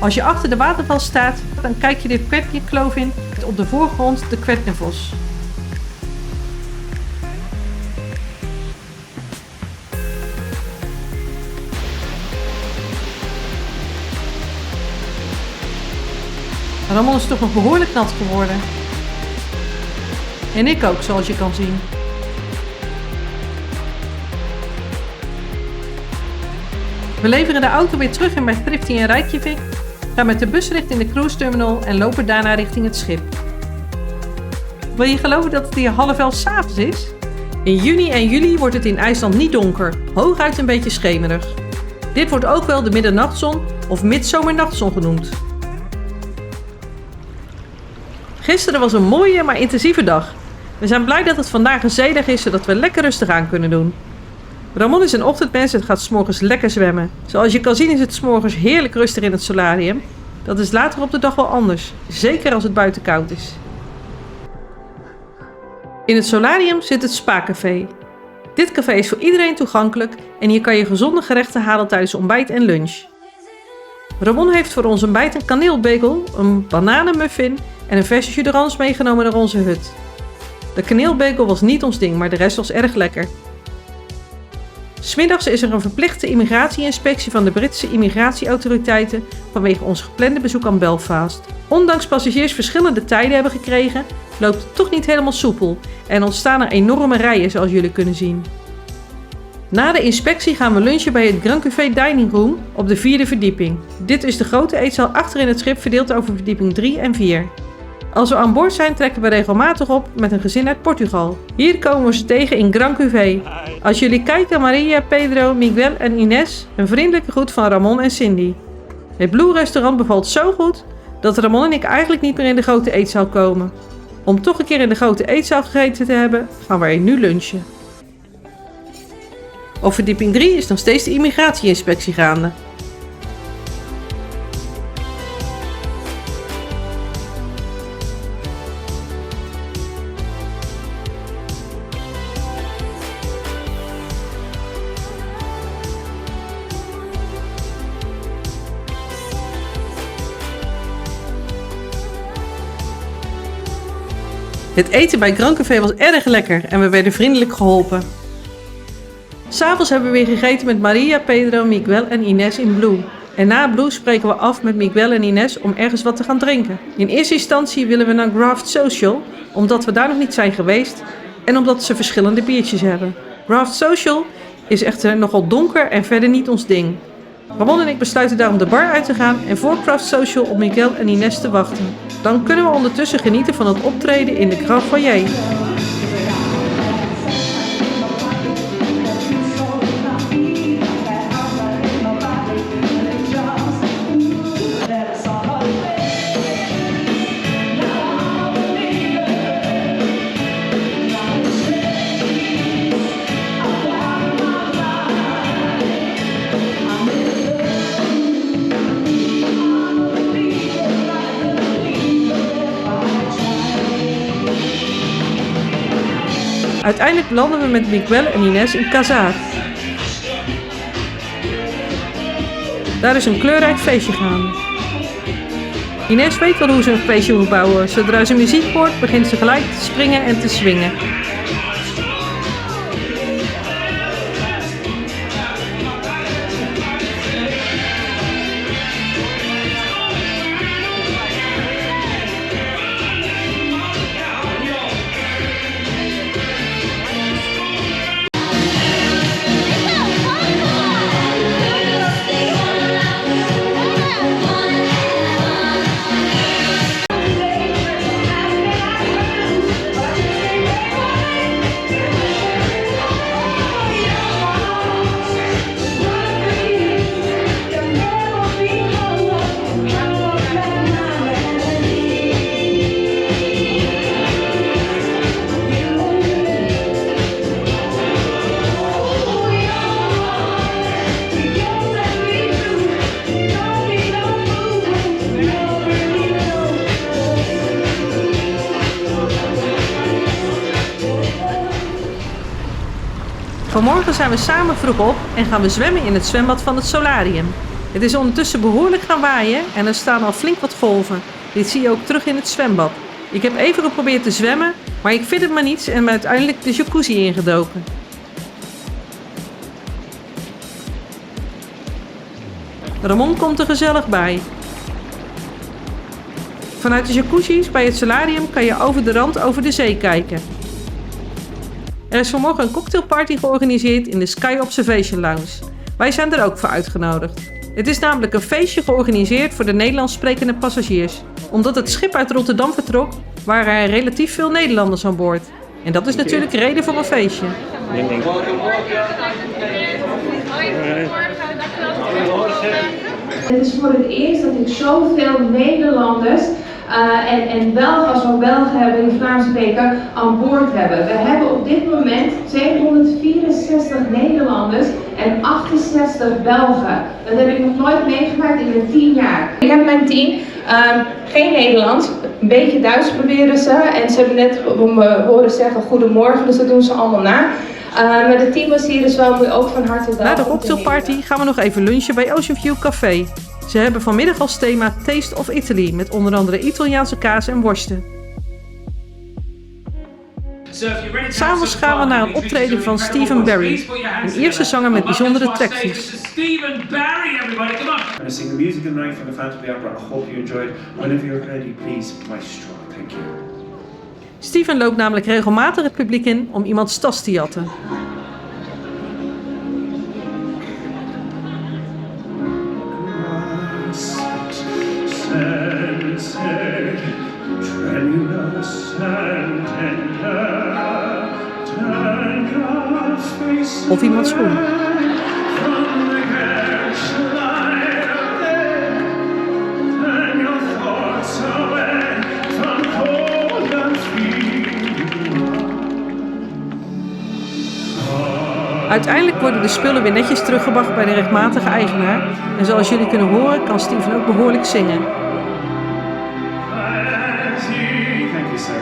Als je achter de waterval staat, dan kijk je de Kverknierkloof in, met op de voorgrond de Kverknefoss. Ramon is toch nog behoorlijk nat geworden. En ik ook, zoals je kan zien. We leveren de auto weer terug in bij Thrifty in Reykjavik, gaan met de bus richting de cruise terminal en lopen daarna richting het schip. Wil je geloven dat het hier 11:30 s'avonds is? In juni en juli wordt het in IJsland niet donker, hooguit een beetje schemerig. Dit wordt ook wel de middernachtzon of midzomernachtzon genoemd. Gisteren was een mooie maar intensieve dag. We zijn blij dat het vandaag een zeedag is, zodat we lekker rustig aan kunnen doen. Ramon is een ochtendmens en gaat 's morgens lekker zwemmen. Zoals je kan zien is het 's morgens heerlijk rustig in het solarium. Dat is later op de dag wel anders, zeker als het buiten koud is. In het solarium zit het Spa-café. Dit café is voor iedereen toegankelijk en hier kan je gezonde gerechten halen tijdens ontbijt en lunch. Ramon heeft voor ons ontbijt een kaneelbagel, een bananenmuffin en een verse jus d'orange meegenomen naar onze hut. De kaneelbagel was niet ons ding, maar de rest was erg lekker. 'S Middags is er een verplichte immigratie-inspectie van de Britse immigratieautoriteiten vanwege ons geplande bezoek aan Belfast. Ondanks passagiers verschillende tijden hebben gekregen, loopt het toch niet helemaal soepel en ontstaan er enorme rijen zoals jullie kunnen zien. Na de inspectie gaan we lunchen bij het Grand Café Dining Room op de 4e verdieping. Dit is de grote eetzaal achter in het schip verdeeld over verdieping 3 en 4. Als we aan boord zijn trekken we regelmatig op met een gezin uit Portugal. Hier komen we ze tegen in Grand Café. Als jullie kijken, Maria, Pedro, Miguel en Ines, een vriendelijke groet van Ramon en Cindy. Het Blue restaurant bevalt zo goed dat Ramon en ik eigenlijk niet meer in de grote eetzaal komen. Om toch een keer in de grote eetzaal gegeten te hebben, gaan we er nu lunchen. Op verdieping 3 is nog steeds de immigratie-inspectie gaande. Het eten bij Grand Café was erg lekker en we werden vriendelijk geholpen. 'S Avonds hebben we weer gegeten met Maria, Pedro, Miguel en Ines in Blue. En na Blue spreken we af met Miguel en Ines om ergens wat te gaan drinken. In eerste instantie willen we naar Graft Social, omdat we daar nog niet zijn geweest en omdat ze verschillende biertjes hebben. Graft Social is echter nogal donker en verder niet ons ding. Ramon en ik besluiten daarom de bar uit te gaan en voor Craft Social op Miguel en Ines te wachten. Dan kunnen we ondertussen genieten van het optreden in de Grand Foyer. Uiteindelijk landen we met Miguel en Ines in Casar. Daar is een kleurrijk feestje gaande. Ines weet wel hoe ze een feestje moet bouwen. Zodra ze muziek hoort, begint ze gelijk te springen en te swingen. Vanmorgen zijn we samen vroeg op en gaan we zwemmen in het zwembad van het solarium. Het is ondertussen behoorlijk gaan waaien en er staan al flink wat golven. Dit zie je ook terug in het zwembad. Ik heb even geprobeerd te zwemmen, maar ik vind het maar niets en ben uiteindelijk de jacuzzi ingedoken. Ramon komt er gezellig bij. Vanuit de jacuzzi's bij het solarium kan je over de rand over de zee kijken. Er is vanmorgen een cocktailparty georganiseerd in de Sky Observation Lounge. Wij zijn er ook voor uitgenodigd. Het is namelijk een feestje georganiseerd voor de Nederlands sprekende passagiers. Omdat het schip uit Rotterdam vertrok, waren er relatief veel Nederlanders aan boord. En dat is natuurlijk reden voor een feestje. Het is voor het eerst dat ik zoveel Nederlanders en Belgen, als we Belgen hebben die Vlaams spreken, aan boord hebben. We hebben op dit moment 264 Nederlanders en 68 Belgen. Dat heb ik nog nooit meegemaakt in mijn 10 jaar. Ik heb mijn team, geen Nederlands, een beetje Duits proberen ze. En ze hebben net me horen zeggen goedemorgen, dus dat doen ze allemaal na. Maar de team was hier dus wel ook van harte welkom. Na de cocktailparty gaan we nog even lunchen bij Ocean View Café. Ze hebben vanmiddag als thema Taste of Italy met onder andere Italiaanse kaas en worsten. S'avonds gaan we naar een optreden van Stephen Barry, een eerste zanger met bijzondere trekjes. I sing the music of the night from the Phantom of the Opera. I hope you enjoyed. Whenever you're ready, please, maestro. Thank you. Stephen loopt namelijk regelmatig het publiek in om iemands tas te jatten. Of iemands schoen. Uiteindelijk worden de spullen weer netjes teruggebracht bij de rechtmatige eigenaar. En zoals jullie kunnen horen kan Steven ook behoorlijk zingen. Thank you, sir.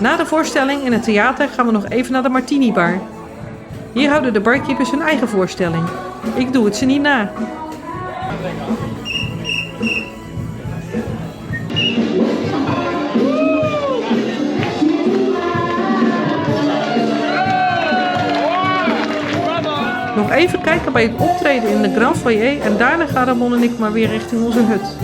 Na de voorstelling in het theater gaan we nog even naar de Martini Bar. Hier houden de barkeepers hun eigen voorstelling. Ik doe het ze niet na. Nog even kijken bij het optreden in de Grand Foyer en daarna gaan Ramon en ik maar weer richting onze hut.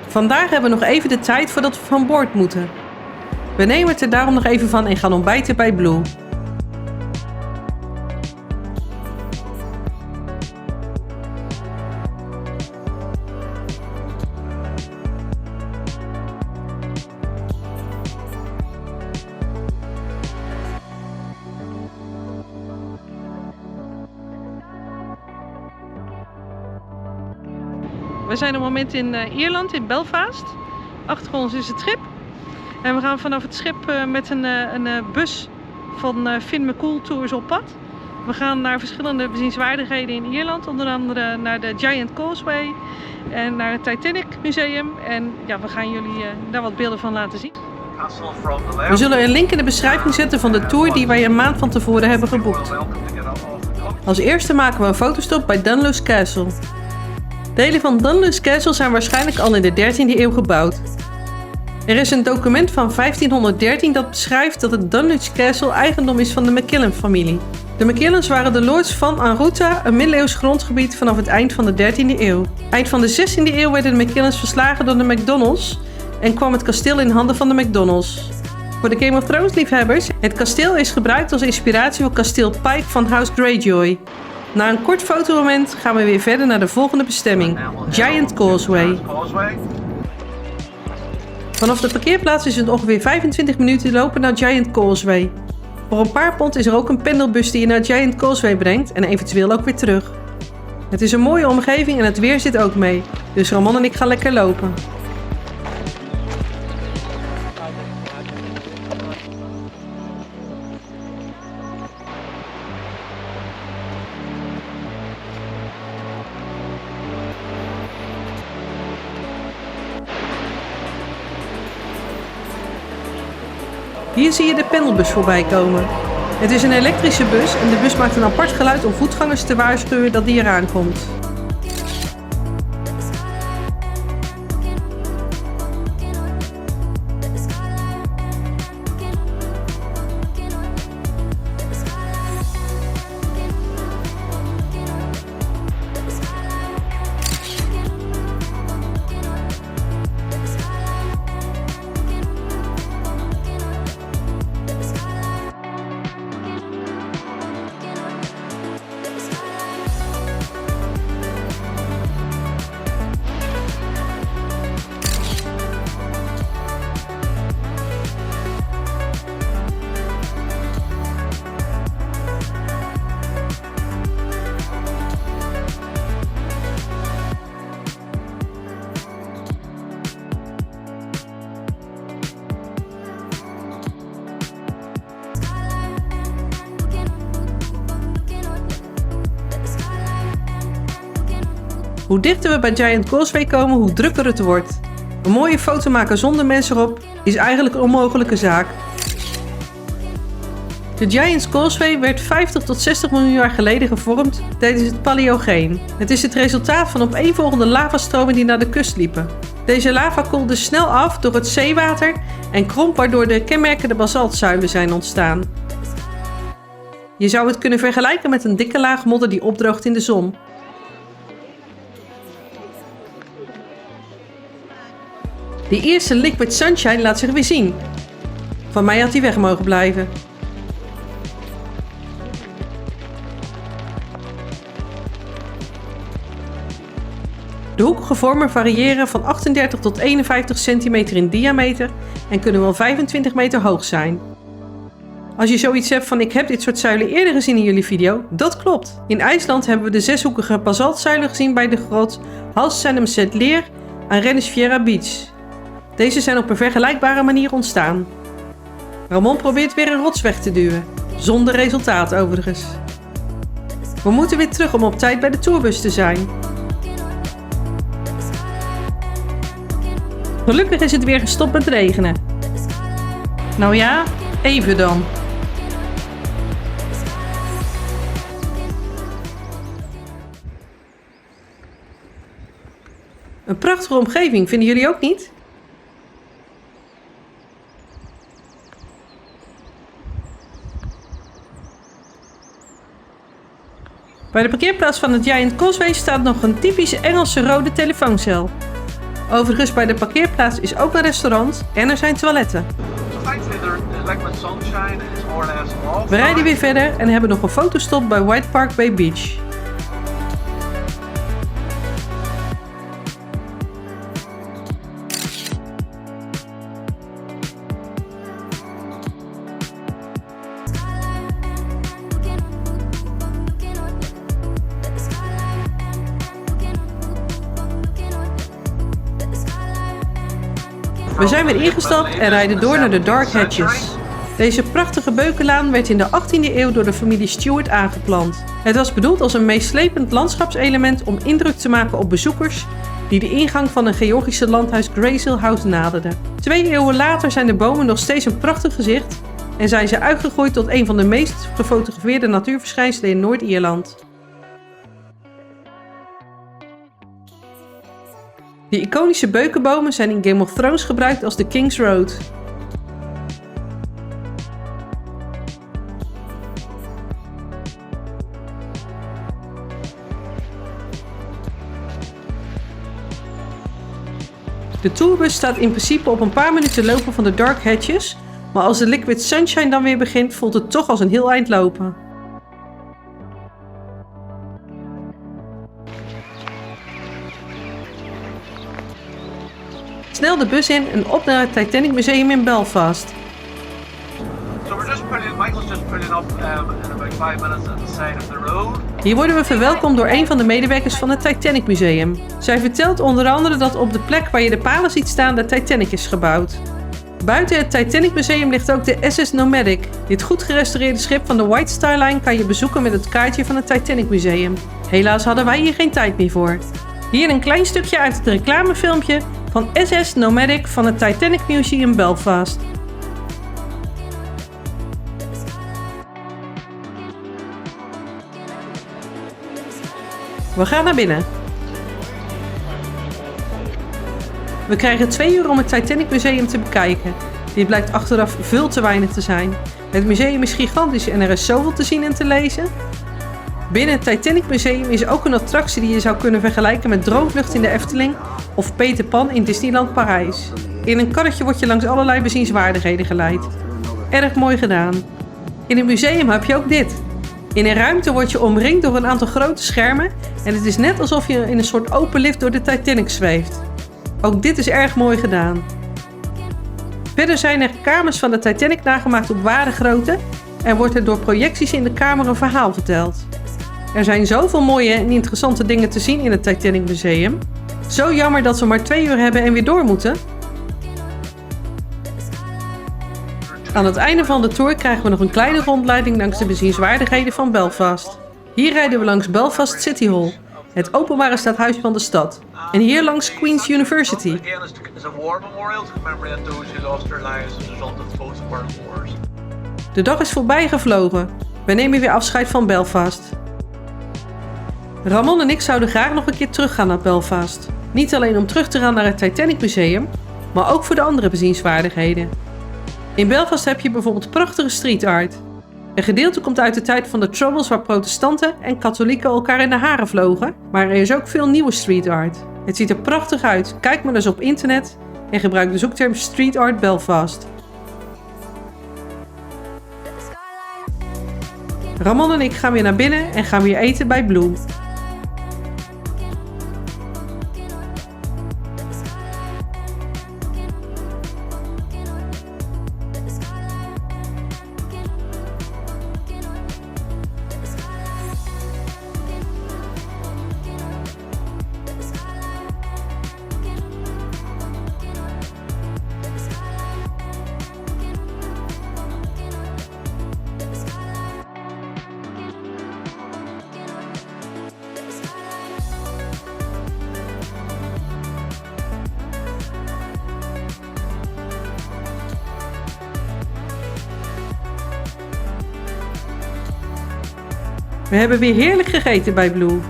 Vandaag hebben we nog even de tijd voordat we van boord moeten. We nemen het er daarom nog even van en gaan ontbijten bij Blue. We zijn op het moment in Ierland, in Belfast. Achter ons is het schip. En we gaan vanaf het schip met een bus van Finn McCool Tours op pad. We gaan naar verschillende bezienswaardigheden in Ierland. Onder andere naar de Giant Causeway en naar het Titanic Museum. En ja, we gaan jullie daar wat beelden van laten zien. We zullen een link in de beschrijving zetten van de tour die wij een maand van tevoren hebben geboekt. Als eerste maken we een fotostop bij Dunluce Castle. Delen van Dunluce Castle zijn waarschijnlijk al in de 13e eeuw gebouwd. Er is een document van 1513 dat beschrijft dat het Dunluce Castle eigendom is van de McKillen-familie. De McKillens waren de lords van Anruta, een middeleeuws grondgebied vanaf het eind van de 13e eeuw. Eind van de 16e eeuw werden de McKillens verslagen door de McDonalds en kwam het kasteel in handen van de McDonalds. Voor de Game of Thrones liefhebbers, het kasteel is gebruikt als inspiratie voor kasteel Pike van House Greyjoy. Na een kort fotomoment gaan we weer verder naar de volgende bestemming, Giant Causeway. Vanaf de parkeerplaats is het ongeveer 25 minuten lopen naar Giant Causeway. Voor een paar pond is er ook een pendelbus die je naar Giant Causeway brengt en eventueel ook weer terug. Het is een mooie omgeving en het weer zit ook mee, dus Ramon en ik gaan lekker lopen. Hier zie je de pendelbus voorbij komen. Het is een elektrische bus en de bus maakt een apart geluid om voetgangers te waarschuwen dat die eraan komt. Hoe dichter we bij Giant Causeway komen, hoe drukker het wordt. Een mooie foto maken zonder mensen erop is eigenlijk een onmogelijke zaak. De Giant Causeway werd 50 tot 60 miljoen jaar geleden gevormd tijdens het Paleogeen. Het is het resultaat van opeenvolgende lavastromen die naar de kust liepen. Deze lava koelde snel af door het zeewater en kromp waardoor de kenmerkende basaltzuilen zijn ontstaan. Je zou het kunnen vergelijken met een dikke laag modder die opdroogt in de zon. De eerste liquid sunshine laat zich weer zien. Van mij had hij weg mogen blijven. De hoekige vormen variëren van 38 tot 51 centimeter in diameter en kunnen wel 25 meter hoog zijn. Als je zoiets hebt van ik heb dit soort zuilen eerder gezien in jullie video, dat klopt. In IJsland hebben we de zeshoekige basaltzuilen gezien bij de grot Halssenum-Setleer aan Rennesfjera Beach. Deze zijn op een vergelijkbare manier ontstaan. Ramon probeert weer een rots weg te duwen. Zonder resultaat overigens. We moeten weer terug om op tijd bij de tourbus te zijn. Gelukkig is het weer gestopt met regenen. Nou ja, even dan. Een prachtige omgeving, vinden jullie ook niet? Bij de parkeerplaats van het Giant Causeway staat nog een typische Engelse rode telefooncel. Overigens, bij de parkeerplaats is ook een restaurant en er zijn toiletten. We rijden weer verder en hebben nog een fotostop bij White Park Bay Beach. We zijn weer ingestapt en rijden door naar de Dark Hatches. Deze prachtige beukenlaan werd in de 18e eeuw door de familie Stuart aangeplant. Het was bedoeld als een meeslepend landschapselement om indruk te maken op bezoekers die de ingang van een Georgische landhuis Graysill House naderden. 2 eeuwen later zijn de bomen nog steeds een prachtig gezicht en zijn ze uitgegroeid tot een van de meest gefotografeerde natuurverschijnselen in Noord-Ierland. De iconische beukenbomen zijn in Game of Thrones gebruikt als de King's Road. De tourbus staat in principe op een paar minuten lopen van de Dark Hatches, maar als de Liquid Sunshine dan weer begint, voelt het toch als een heel eind lopen. Snel de bus in en op naar het Titanic Museum in Belfast. Hier worden we verwelkomd door een van de medewerkers van het Titanic Museum. Zij vertelt onder andere dat op de plek waar je de palen ziet staan de Titanic is gebouwd. Buiten het Titanic Museum ligt ook de SS Nomadic. Dit goed gerestaureerde schip van de White Star Line kan je bezoeken met het kaartje van het Titanic Museum. Helaas hadden wij hier geen tijd meer voor. Hier een klein stukje uit het reclamefilmpje van SS Nomadic van het Titanic Museum Belfast. We gaan naar binnen. We krijgen 2 uur om het Titanic Museum te bekijken. Dit blijkt achteraf veel te weinig te zijn. Het museum is gigantisch en er is zoveel te zien en te lezen. Binnen het Titanic Museum is ook een attractie die je zou kunnen vergelijken met Droomvlucht in de Efteling of Peter Pan in Disneyland Parijs. In een karretje word je langs allerlei bezienswaardigheden geleid. Erg mooi gedaan. In het museum heb je ook dit. In een ruimte word je omringd door een aantal grote schermen en het is net alsof je in een soort open lift door de Titanic zweeft. Ook dit is erg mooi gedaan. Verder zijn er kamers van de Titanic nagemaakt op ware grootte en wordt er door projecties in de kamer een verhaal verteld. Er zijn zoveel mooie en interessante dingen te zien in het Titanic Museum. Zo jammer dat we maar 2 uur hebben en weer door moeten. Aan het einde van de tour krijgen we nog een kleine rondleiding langs de bezienswaardigheden van Belfast. Hier rijden we langs Belfast City Hall, het openbare stadhuis van de stad. En hier langs Queen's University. De dag is voorbij gevlogen. We nemen weer afscheid van Belfast. Ramon en ik zouden graag nog een keer teruggaan naar Belfast. Niet alleen om terug te gaan naar het Titanic Museum, maar ook voor de andere bezienswaardigheden. In Belfast heb je bijvoorbeeld prachtige street art. Een gedeelte komt uit de tijd van de Troubles waar protestanten en katholieken elkaar in de haren vlogen, maar er is ook veel nieuwe street art. Het ziet er prachtig uit, kijk maar eens op internet en gebruik de zoekterm Street Art Belfast. Ramon en ik gaan weer naar binnen en gaan weer eten bij Blue. We hebben weer heerlijk gegeten bij Blue.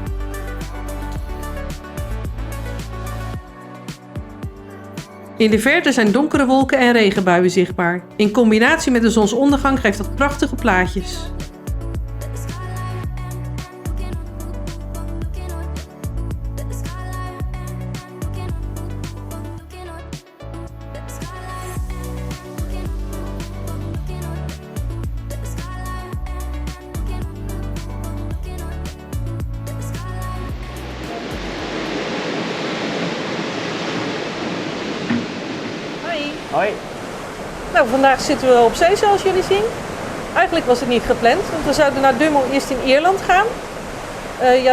In de verte zijn donkere wolken en regenbuien zichtbaar. In combinatie met de zonsondergang geeft dat prachtige plaatjes. Hoi. Nou, vandaag zitten we op zee zoals jullie zien. Eigenlijk was het niet gepland, want we zouden naar Dummel eerst in Ierland gaan.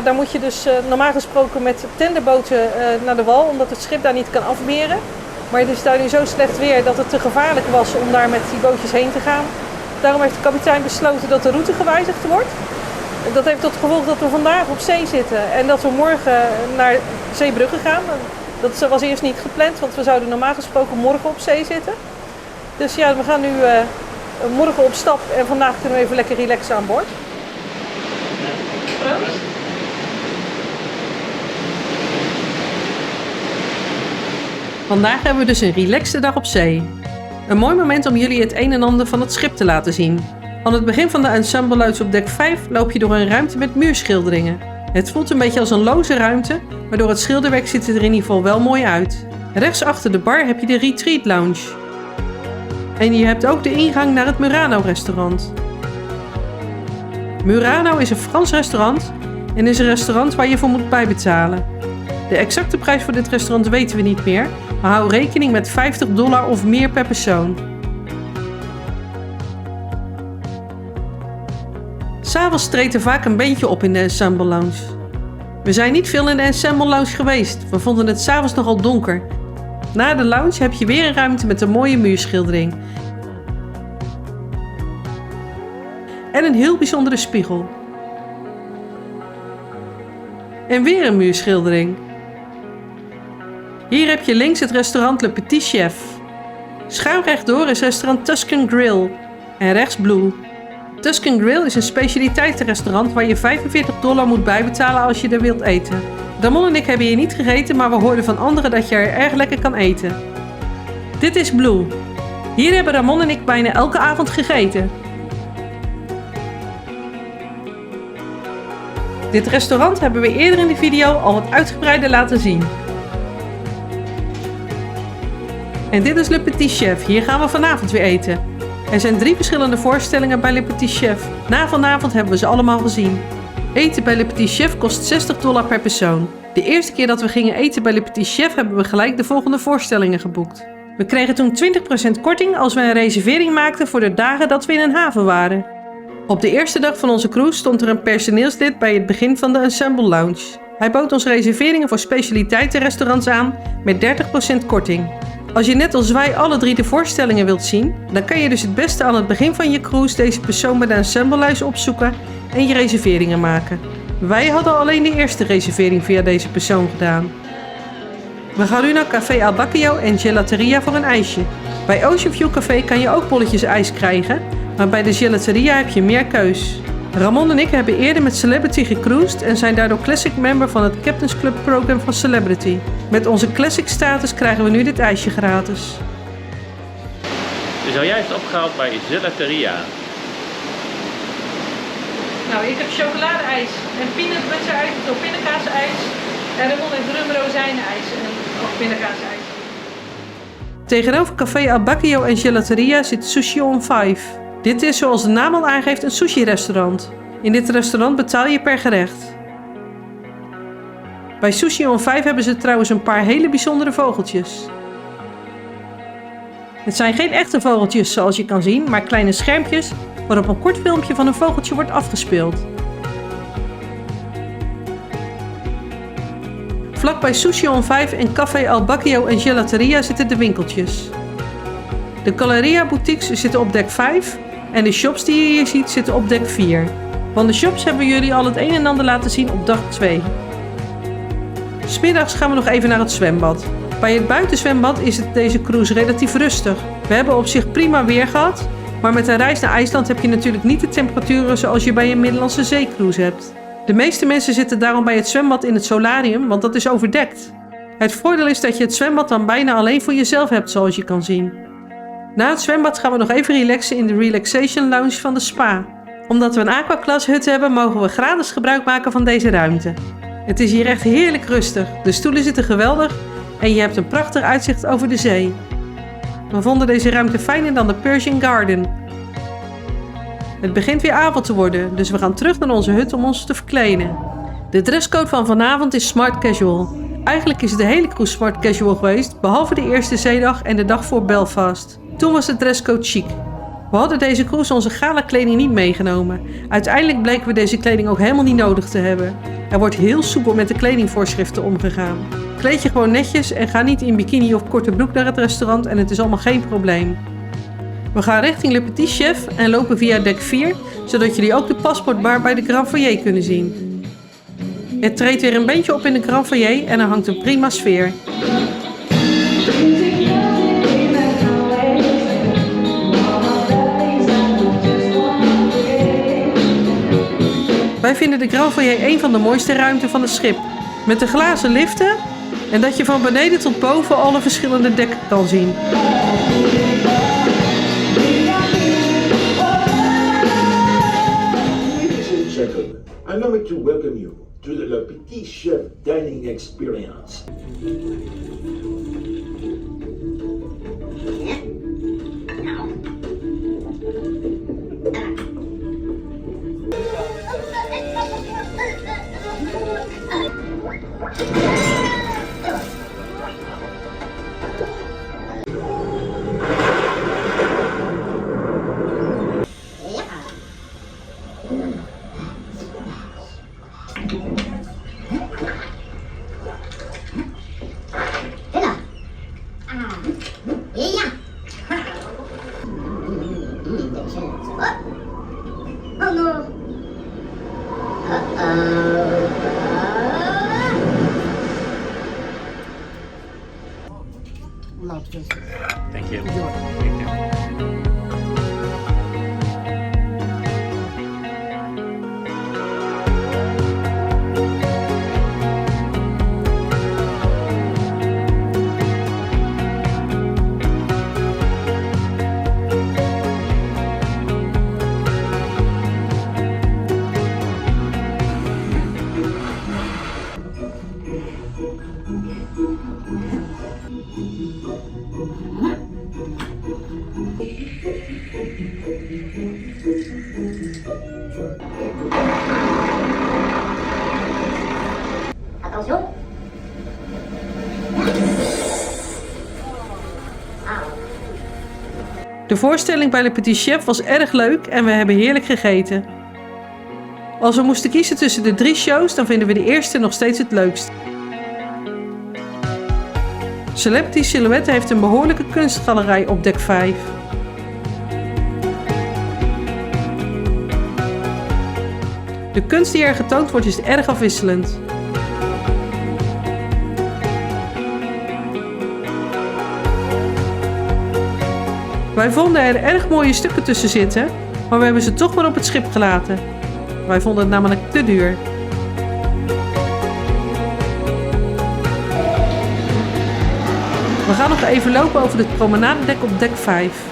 Daar moet je dus normaal gesproken met tenderboten naar de wal, omdat het schip daar niet kan afmeren. Maar het is daar nu zo slecht weer dat het te gevaarlijk was om daar met die bootjes heen te gaan. Daarom heeft de kapitein besloten dat de route gewijzigd wordt. Dat heeft tot gevolg dat we vandaag op zee zitten en dat we morgen naar Zeebrugge gaan. Dat was eerst niet gepland, want we zouden normaal gesproken morgen op zee zitten. Dus ja, we gaan nu morgen op stap en vandaag kunnen we even lekker relaxen aan boord. Vandaag hebben we dus een relaxte dag op zee. Een mooi moment om jullie het een en ander van het schip te laten zien. Aan het begin van de ensemble luids op dek 5 loop je door een ruimte met muurschilderingen. Het voelt een beetje als een loze ruimte, maar door het schilderwerk ziet het er in ieder geval wel mooi uit. Rechts achter de bar heb je de Retreat Lounge. En je hebt ook de ingang naar het Murano restaurant. Murano is een Frans restaurant en is een restaurant waar je voor moet bijbetalen. De exacte prijs voor dit restaurant weten we niet meer, maar hou rekening met $50 of meer per persoon. 'S Avonds treedt er vaak een beentje op in de Ensemble Lounge. We zijn niet veel in de Ensemble Lounge geweest, we vonden het 's avonds nogal donker. Na de lounge heb je weer een ruimte met een mooie muurschildering. En een heel bijzondere spiegel. En weer een muurschildering. Hier heb je links het restaurant Le Petit Chef. Schuin rechtdoor is restaurant Tuscan Grill. En rechts Blue. Tuscan Grill is een specialiteitenrestaurant waar je $45 moet bijbetalen als je er wilt eten. Ramon en ik hebben hier niet gegeten, maar we hoorden van anderen dat je er erg lekker kan eten. Dit is Blue. Hier hebben Ramon en ik bijna elke avond gegeten. Dit restaurant hebben we eerder in de video al wat uitgebreider laten zien. En dit is Le Petit Chef. Hier gaan we vanavond weer eten. Er zijn 3 verschillende voorstellingen bij Le Petit Chef. Na vanavond hebben we ze allemaal gezien. Eten bij Le Petit Chef kost $60 per persoon. De eerste keer dat we gingen eten bij Le Petit Chef hebben we gelijk de volgende voorstellingen geboekt. We kregen toen 20% korting als we een reservering maakten voor de dagen dat we in een haven waren. Op de eerste dag van onze cruise stond er een personeelslid bij het begin van de Ensemble Lounge. Hij bood ons reserveringen voor specialiteitenrestaurants aan met 30% korting. Als je net als wij alle 3 de voorstellingen wilt zien, dan kan je dus het beste aan het begin van je cruise deze persoon bij de ensemblelijst opzoeken en je reserveringen maken. Wij hadden alleen de eerste reservering via deze persoon gedaan. We gaan nu naar Café Al Bacchio en Gelateria voor een ijsje. Bij Ocean View Café kan je ook bolletjes ijs krijgen, maar bij de Gelateria heb je meer keus. Ramon en ik hebben eerder met Celebrity gecruised en zijn daardoor Classic member van het Captain's Club program van Celebrity. Met onze Classic status krijgen we nu dit ijsje gratis. Je is zojuist opgehaald bij Gelateria. Nou, ik heb chocoladeijs en peanut butter ijs, of pindakaasijs. En Ramon heeft rumrozijnijs of pindakaasijs. Tegenover Café Al Bacchio en Gelateria zit Sushi on 5. Dit is, zoals de naam al aangeeft, een sushi-restaurant. In dit restaurant betaal je per gerecht. Bij Sushi on 5 hebben ze trouwens een paar hele bijzondere vogeltjes. Het zijn geen echte vogeltjes zoals je kan zien, maar kleine schermpjes waarop een kort filmpje van een vogeltje wordt afgespeeld. Vlakbij Sushi on 5 en Café Al Bacchio en Gelateria zitten de winkeltjes. De Galleria boutiques zitten op dek 5 en de shops die je hier ziet zitten op dek 4. Van de shops hebben we jullie al het een en ander laten zien op dag 2. 'S Middags gaan we nog even naar het zwembad. Bij het buitenzwembad is het deze cruise relatief rustig. We hebben op zich prima weer gehad, maar met een reis naar IJsland heb je natuurlijk niet de temperaturen zoals je bij een Middellandse zeecruise hebt. De meeste mensen zitten daarom bij het zwembad in het solarium, want dat is overdekt. Het voordeel is dat je het zwembad dan bijna alleen voor jezelf hebt, zoals je kan zien. Na het zwembad gaan we nog even relaxen in de Relaxation Lounge van de spa. Omdat we een aquaclass hut hebben, mogen we gratis gebruik maken van deze ruimte. Het is hier echt heerlijk rustig, de stoelen zitten geweldig en je hebt een prachtig uitzicht over de zee. We vonden deze ruimte fijner dan de Persian Garden. Het begint weer avond te worden, dus we gaan terug naar onze hut om ons te verkleden. De dresscode van vanavond is Smart Casual. Eigenlijk is de hele cruise Smart Casual geweest, behalve de eerste zeedag en de dag voor Belfast. Toen was de dresscode chic. We hadden deze cruise onze gala kleding niet meegenomen. Uiteindelijk bleken we deze kleding ook helemaal niet nodig te hebben. Er wordt heel soepel met de kledingvoorschriften omgegaan. Kleed je gewoon netjes en ga niet in bikini of korte broek naar het restaurant en het is allemaal geen probleem. We gaan richting Le Petit Chef en lopen via dek 4, zodat jullie ook de paspoortbar bij de Grand Foyer kunnen zien. Het treedt weer een beetje op in de Grand Foyer en er hangt een prima sfeer. Wij vinden de Grand Foyer een van de mooiste ruimten van het schip. Met de glazen liften en dat je van beneden tot boven alle verschillende dekken kan zien. Ladies and gentlemen, allow me to welcome you to the Le Petit Chef dining experience. Thank you. Thank you. Attention. De voorstelling bij Le Petit Chef was erg leuk en we hebben heerlijk gegeten. Als we moesten kiezen tussen de 3 shows, dan vinden we de eerste nog steeds het leukst. Celebrity Silhouette heeft een behoorlijke kunstgalerij op dek 5. De kunst die er getoond wordt is erg afwisselend. Wij vonden er erg mooie stukken tussen zitten, maar we hebben ze toch maar op het schip gelaten. Wij vonden het namelijk te duur. We gaan nog even lopen over het promenadedek op dek 5.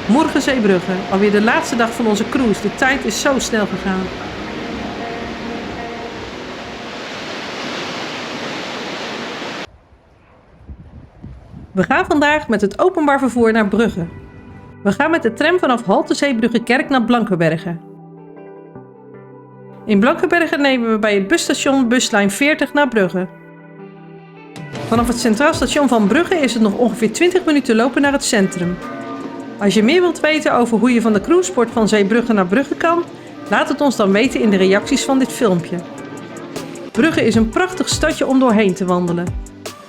Morgen Zeebrugge, alweer de laatste dag van onze cruise. De tijd is zo snel gegaan. We gaan vandaag met het openbaar vervoer naar Brugge. We gaan met de tram vanaf halte Zeebrugge-Kerk naar Blankenberge. In Blankenberge nemen we bij het busstation buslijn 40 naar Brugge. Vanaf het Centraal Station van Brugge is het nog ongeveer 20 minuten lopen naar het centrum. Als je meer wilt weten over hoe je van de cruiseport van Zeebrugge naar Brugge kan, laat het ons dan weten in de reacties van dit filmpje. Brugge is een prachtig stadje om doorheen te wandelen.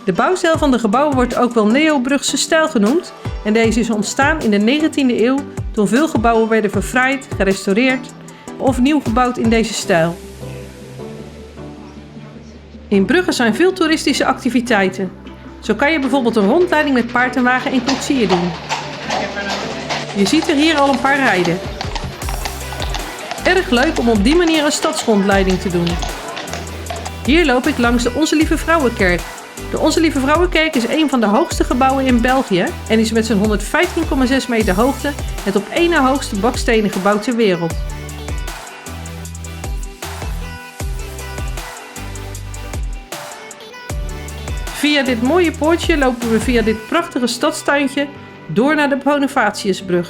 De bouwstijl van de gebouwen wordt ook wel Neo-Brugse stijl genoemd en deze is ontstaan in de 19e eeuw toen veel gebouwen werden verfraaid, gerestaureerd of nieuw gebouwd in deze stijl. In Brugge zijn veel toeristische activiteiten. Zo kan je bijvoorbeeld een rondleiding met paard en wagen en koetsier doen. Je ziet er hier al een paar rijden. Erg leuk om op die manier een stadsrondleiding te doen. Hier loop ik langs de Onze Lieve Vrouwenkerk. De Onze Lieve Vrouwenkerk is een van de hoogste gebouwen in België en is met zijn 115,6 meter hoogte het op één na hoogste bakstenen gebouw ter wereld. Via dit mooie poortje lopen we via dit prachtige stadstuintje door naar de Bonifatiusbrug.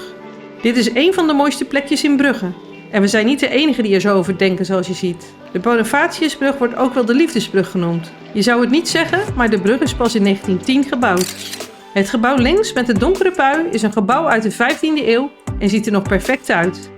Dit is een van de mooiste plekjes in Brugge. En we zijn niet de enige die er zo over denken zoals je ziet. De Bonifatiusbrug wordt ook wel de Liefdesbrug genoemd. Je zou het niet zeggen, maar de brug is pas in 1910 gebouwd. Het gebouw links met de donkere pui is een gebouw uit de 15e eeuw en ziet er nog perfect uit.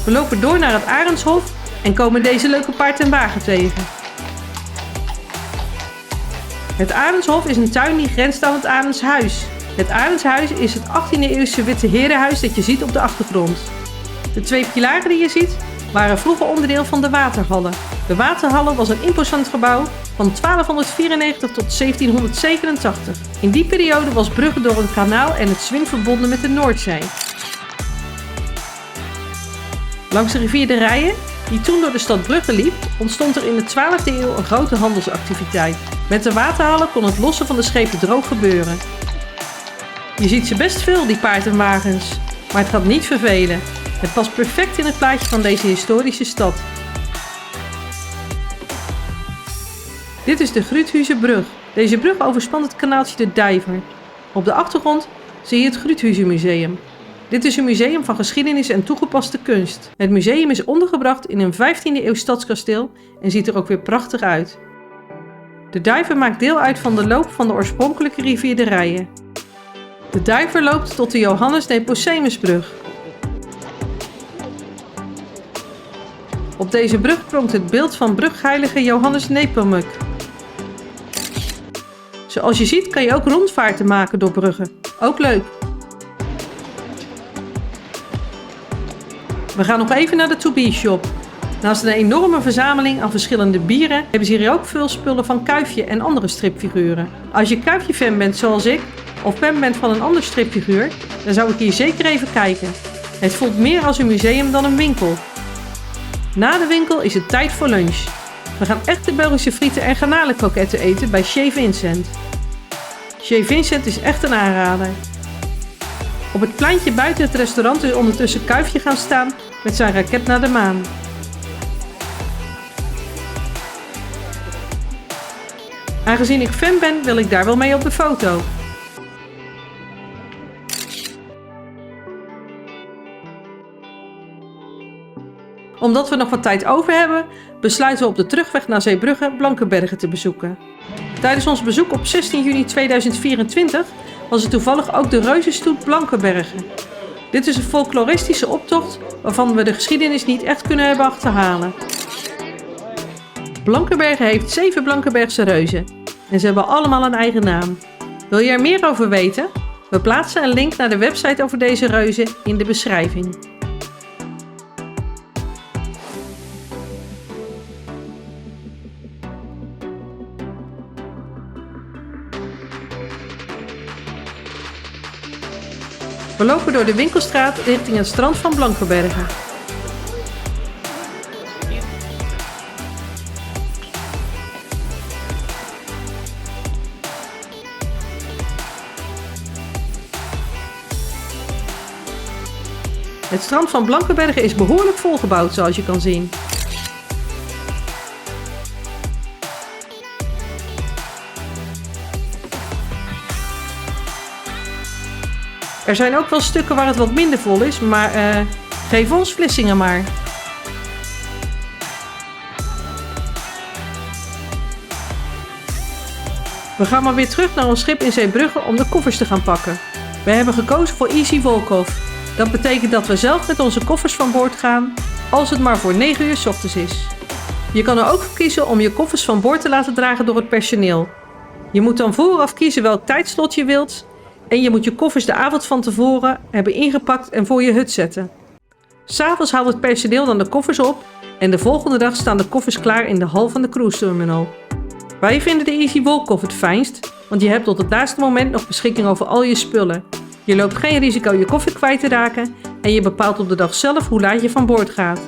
We lopen door naar het Arendshof en komen deze leuke paard en wagen tegen. Het Arendshof is een tuin die grenst aan het Arendshuis. Het Arendshuis is het 18e eeuwse witte herenhuis dat je ziet op de achtergrond. De 2 pilaren die je ziet waren vroeger onderdeel van de waterhallen. De waterhallen was een imposant gebouw van 1294 tot 1787. In die periode was Brugge door een kanaal en het Zwin verbonden met de Noordzee. Langs de rivier de Rijen, die toen door de stad Brugge liep, ontstond er in de 12e eeuw een grote handelsactiviteit. Met de waterhallen kon het lossen van de schepen droog gebeuren. Je ziet ze best veel, die paard en wagens, maar het gaat niet vervelen. Het past perfect in het plaatje van deze historische stad. Dit is de Gruuthuizenbrug. Deze brug overspant het kanaaltje de Dijver. Op de achtergrond zie je het Gruuthuizenmuseum. Dit is een museum van geschiedenis en toegepaste kunst. Het museum is ondergebracht in een 15e eeuw stadskasteel en ziet er ook weer prachtig uit. De Dijver maakt deel uit van de loop van de oorspronkelijke rivier de Rijen. De Dijver loopt tot de Johannes Neposemusbrug. Op deze brug pronkt het beeld van brugheilige Johannes Nepomuk. Zoals je ziet kan je ook rondvaarten maken door Brugge. Ook leuk! We gaan nog even naar de To Be Shop. Naast een enorme verzameling aan verschillende bieren hebben ze hier ook veel spullen van Kuifje en andere stripfiguren. Als je Kuifje-fan bent zoals ik, of fan bent van een ander stripfiguur, dan zou ik hier zeker even kijken. Het voelt meer als een museum dan een winkel. Na de winkel is het tijd voor lunch. We gaan echte Belgische frieten en garnalenkroketten eten bij Chez Vincent. Chez Vincent is echt een aanrader. Op het pleintje buiten het restaurant is ondertussen Kuifje gaan staan met zijn raket naar de maan. Aangezien ik fan ben, wil ik daar wel mee op de foto. Omdat we nog wat tijd over hebben, besluiten we op de terugweg naar Zeebrugge Blankenbergen te bezoeken. Tijdens ons bezoek op 16 juni 2024 was er toevallig ook de reuzenstoet Blankenbergen. Dit is een folkloristische optocht waarvan we de geschiedenis niet echt kunnen hebben achterhalen. Blankenbergen heeft 7 Blankenbergse reuzen en ze hebben allemaal een eigen naam. Wil je er meer over weten? We plaatsen een link naar de website over deze reuzen in de beschrijving. We lopen door de winkelstraat richting het strand van Blankenbergen. Het strand van Blankenbergen is behoorlijk volgebouwd, zoals je kan zien. Er zijn ook wel stukken waar het wat minder vol is, maar geef ons Vlissingen maar. We gaan maar weer terug naar ons schip in Zeebrugge om de koffers te gaan pakken. We hebben gekozen voor Easy Volkov. Dat betekent dat we zelf met onze koffers van boord gaan, als het maar voor 9 uur 's ochtends is. Je kan er ook voor kiezen om je koffers van boord te laten dragen door het personeel. Je moet dan vooraf kiezen welk tijdslot je wilt. En je moet je koffers de avond van tevoren hebben ingepakt en voor je hut zetten. 'S Avonds haalt het personeel dan de koffers op en de volgende dag staan de koffers klaar in de hal van de cruise terminal. Wij vinden de Easy Volkov het fijnst, want je hebt tot het laatste moment nog beschikking over al je spullen. Je loopt geen risico je koffer kwijt te raken en je bepaalt op de dag zelf hoe laat je van boord gaat.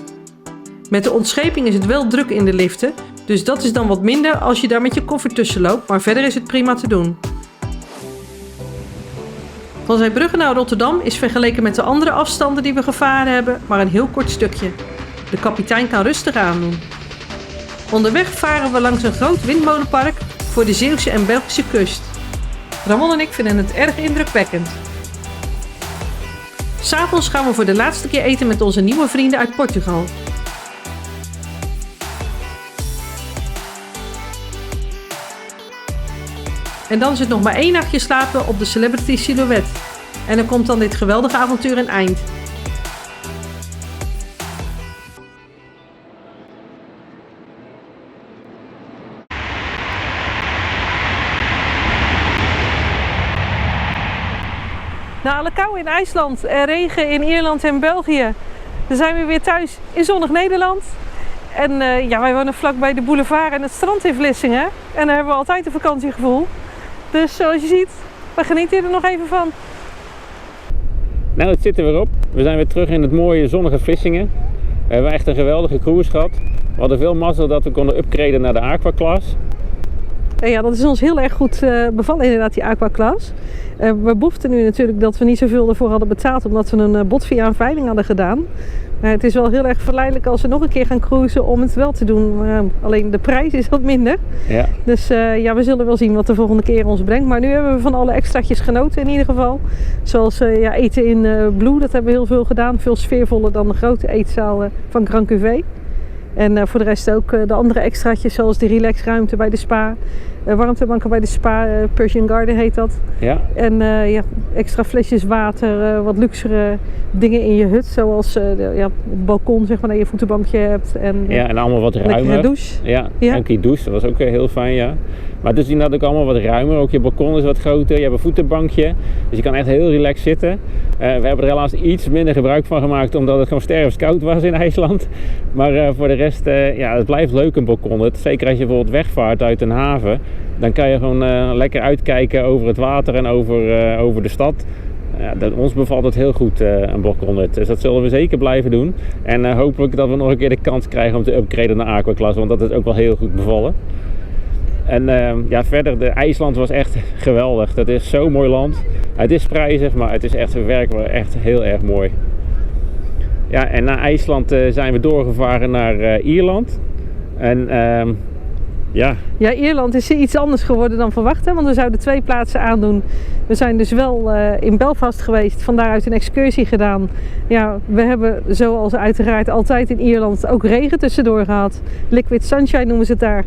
Met de ontscheping is het wel druk in de liften, dus dat is dan wat minder als je daar met je koffer tussen loopt, maar verder is het prima te doen. Van Zeebrugge naar Rotterdam is vergeleken met de andere afstanden die we gevaren hebben maar een heel kort stukje. De kapitein kan rustig aandoen. Onderweg varen we langs een groot windmolenpark voor de Zeeuwse en Belgische kust. Ramon en ik vinden het erg indrukwekkend. 'S Avonds gaan we voor de laatste keer eten met onze nieuwe vrienden uit Portugal. En dan is het nog maar 1 nachtje slapen op de Celebrity Silhouette. En dan komt dan dit geweldige avontuur een eind. Na alle kou in IJsland en regen in Ierland en België, dan zijn we weer thuis in zonnig Nederland. En wij wonen vlakbij de boulevard en het strand in Vlissingen. En daar hebben we altijd een vakantiegevoel. Dus zoals je ziet, we genieten er nog even van. Nou, het zit er weer op. We zijn weer terug in het mooie zonnige Vlissingen. We hebben echt een geweldige cruise gehad. We hadden veel mazzel dat we konden upgraden naar de Aquaclass. En ja, dat is ons heel erg goed bevallen inderdaad, die Aquaclass. We behoeften nu natuurlijk dat we niet zoveel ervoor hadden betaald omdat we een bod via een veiling hadden gedaan. Het is wel heel erg verleidelijk als we nog een keer gaan cruisen om het wel te doen. Alleen de prijs is wat minder. Ja. Dus we zullen wel zien wat de volgende keer ons brengt. Maar nu hebben we van alle extraatjes genoten in ieder geval. Zoals eten in Blue, dat hebben we heel veel gedaan. Veel sfeervoller dan de grote eetzaal van Grand Cuvée. En voor de rest ook de andere extraatjes zoals de relaxruimte bij de spa. Warmtebanken bij de spa, Persian Garden heet dat. Ja. En extra flesjes water, wat luxere dingen in je hut. Zoals het balkon, zeg maar, dat je een voetenbankje hebt. En allemaal wat ruimer. Een douche. Ja, een keer douche, dat was ook heel fijn, ja. Maar het is inderdaad ook allemaal wat ruimer. Ook je balkon is wat groter, je hebt een voetenbankje. Dus je kan echt heel relaxed zitten. We hebben er helaas iets minder gebruik van gemaakt, omdat het gewoon stervenskoud was in IJsland. Maar voor de rest, het blijft leuk een balkon. Zeker als je bijvoorbeeld wegvaart uit een haven. Dan kan je gewoon lekker uitkijken over het water en over de stad. Ons bevalt het heel goed, een balkonhut. Dus dat zullen we zeker blijven doen. En hopelijk dat we nog een keer de kans krijgen om te upgraden naar aquaklasse. Want dat is ook wel heel goed bevallen. En verder, de IJsland was echt geweldig. Dat is zo'n mooi land. Het is prijzig, maar het is echt werkelijk echt heel erg mooi. Ja, en na IJsland zijn we doorgevaren naar Ierland. En ja, Ierland is iets anders geworden dan verwacht, hè? Want we zouden 2 plaatsen aandoen. We zijn dus wel in Belfast geweest, van daaruit een excursie gedaan. Ja, we hebben zoals uiteraard altijd in Ierland ook regen tussendoor gehad. Liquid sunshine noemen ze het daar.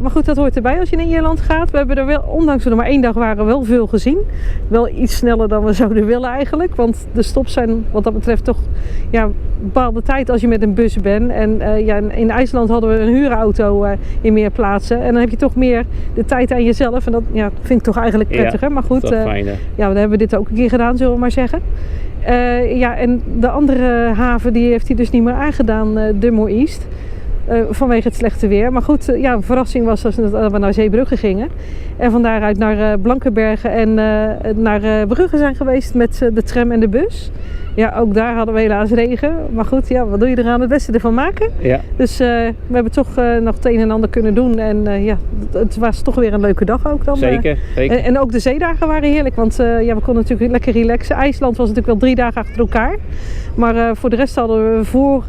Maar goed, dat hoort erbij als je naar Ierland gaat. We hebben er wel, ondanks dat we er maar 1 dag waren, wel veel gezien. Wel iets sneller dan we zouden willen eigenlijk. Want de stops zijn wat dat betreft toch een bepaalde tijd als je met een bus bent. En in IJsland hadden we een huurauto in meer plaatsen. En dan heb je toch meer de tijd aan jezelf. En dat vind ik toch eigenlijk prettig. Hè? Maar goed, dan hebben we dit ook een keer gedaan, zullen we maar zeggen. En de andere haven die heeft hij dus niet meer aangedaan, Dunmore East. Vanwege het slechte weer. Maar goed, een verrassing was dat we naar Zeebrugge gingen. En van daaruit naar Blankenbergen en naar Brugge zijn geweest met de tram en de bus. Ja, ook daar hadden we helaas regen. Maar goed, wat doe je eraan? Het beste ervan maken. Ja. Dus we hebben toch nog het een en ander kunnen doen. En het was toch weer een leuke dag ook dan. Zeker. En ook de zeedagen waren heerlijk. Want we konden natuurlijk lekker relaxen. IJsland was natuurlijk wel 3 dagen achter elkaar. Maar voor de rest hadden we voor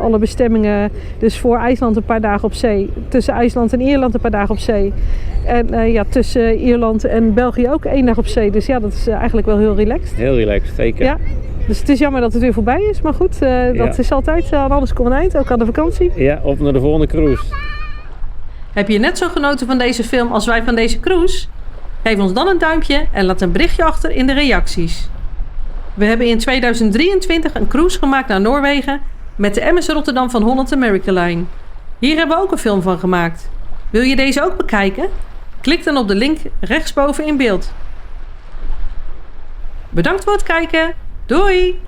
alle bestemmingen, dus voor IJsland een paar dagen op zee. Tussen IJsland en Ierland een paar dagen op zee. En tussen Ierland en België ook 1 dag op zee. Dus dat is eigenlijk wel heel relaxed. Heel relaxed, zeker. Ja. Dus het is jammer dat het weer voorbij is. Maar goed, dat is altijd, aan alles komt een eind, ook aan de vakantie. Ja, op naar de volgende cruise. Heb je net zo genoten van deze film als wij van deze cruise? Geef ons dan een duimpje en laat een berichtje achter in de reacties. We hebben in 2023 een cruise gemaakt naar Noorwegen met de MS Rotterdam van Holland America Line. Hier hebben we ook een film van gemaakt. Wil je deze ook bekijken? Klik dan op de link rechtsboven in beeld. Bedankt voor het kijken. Doei!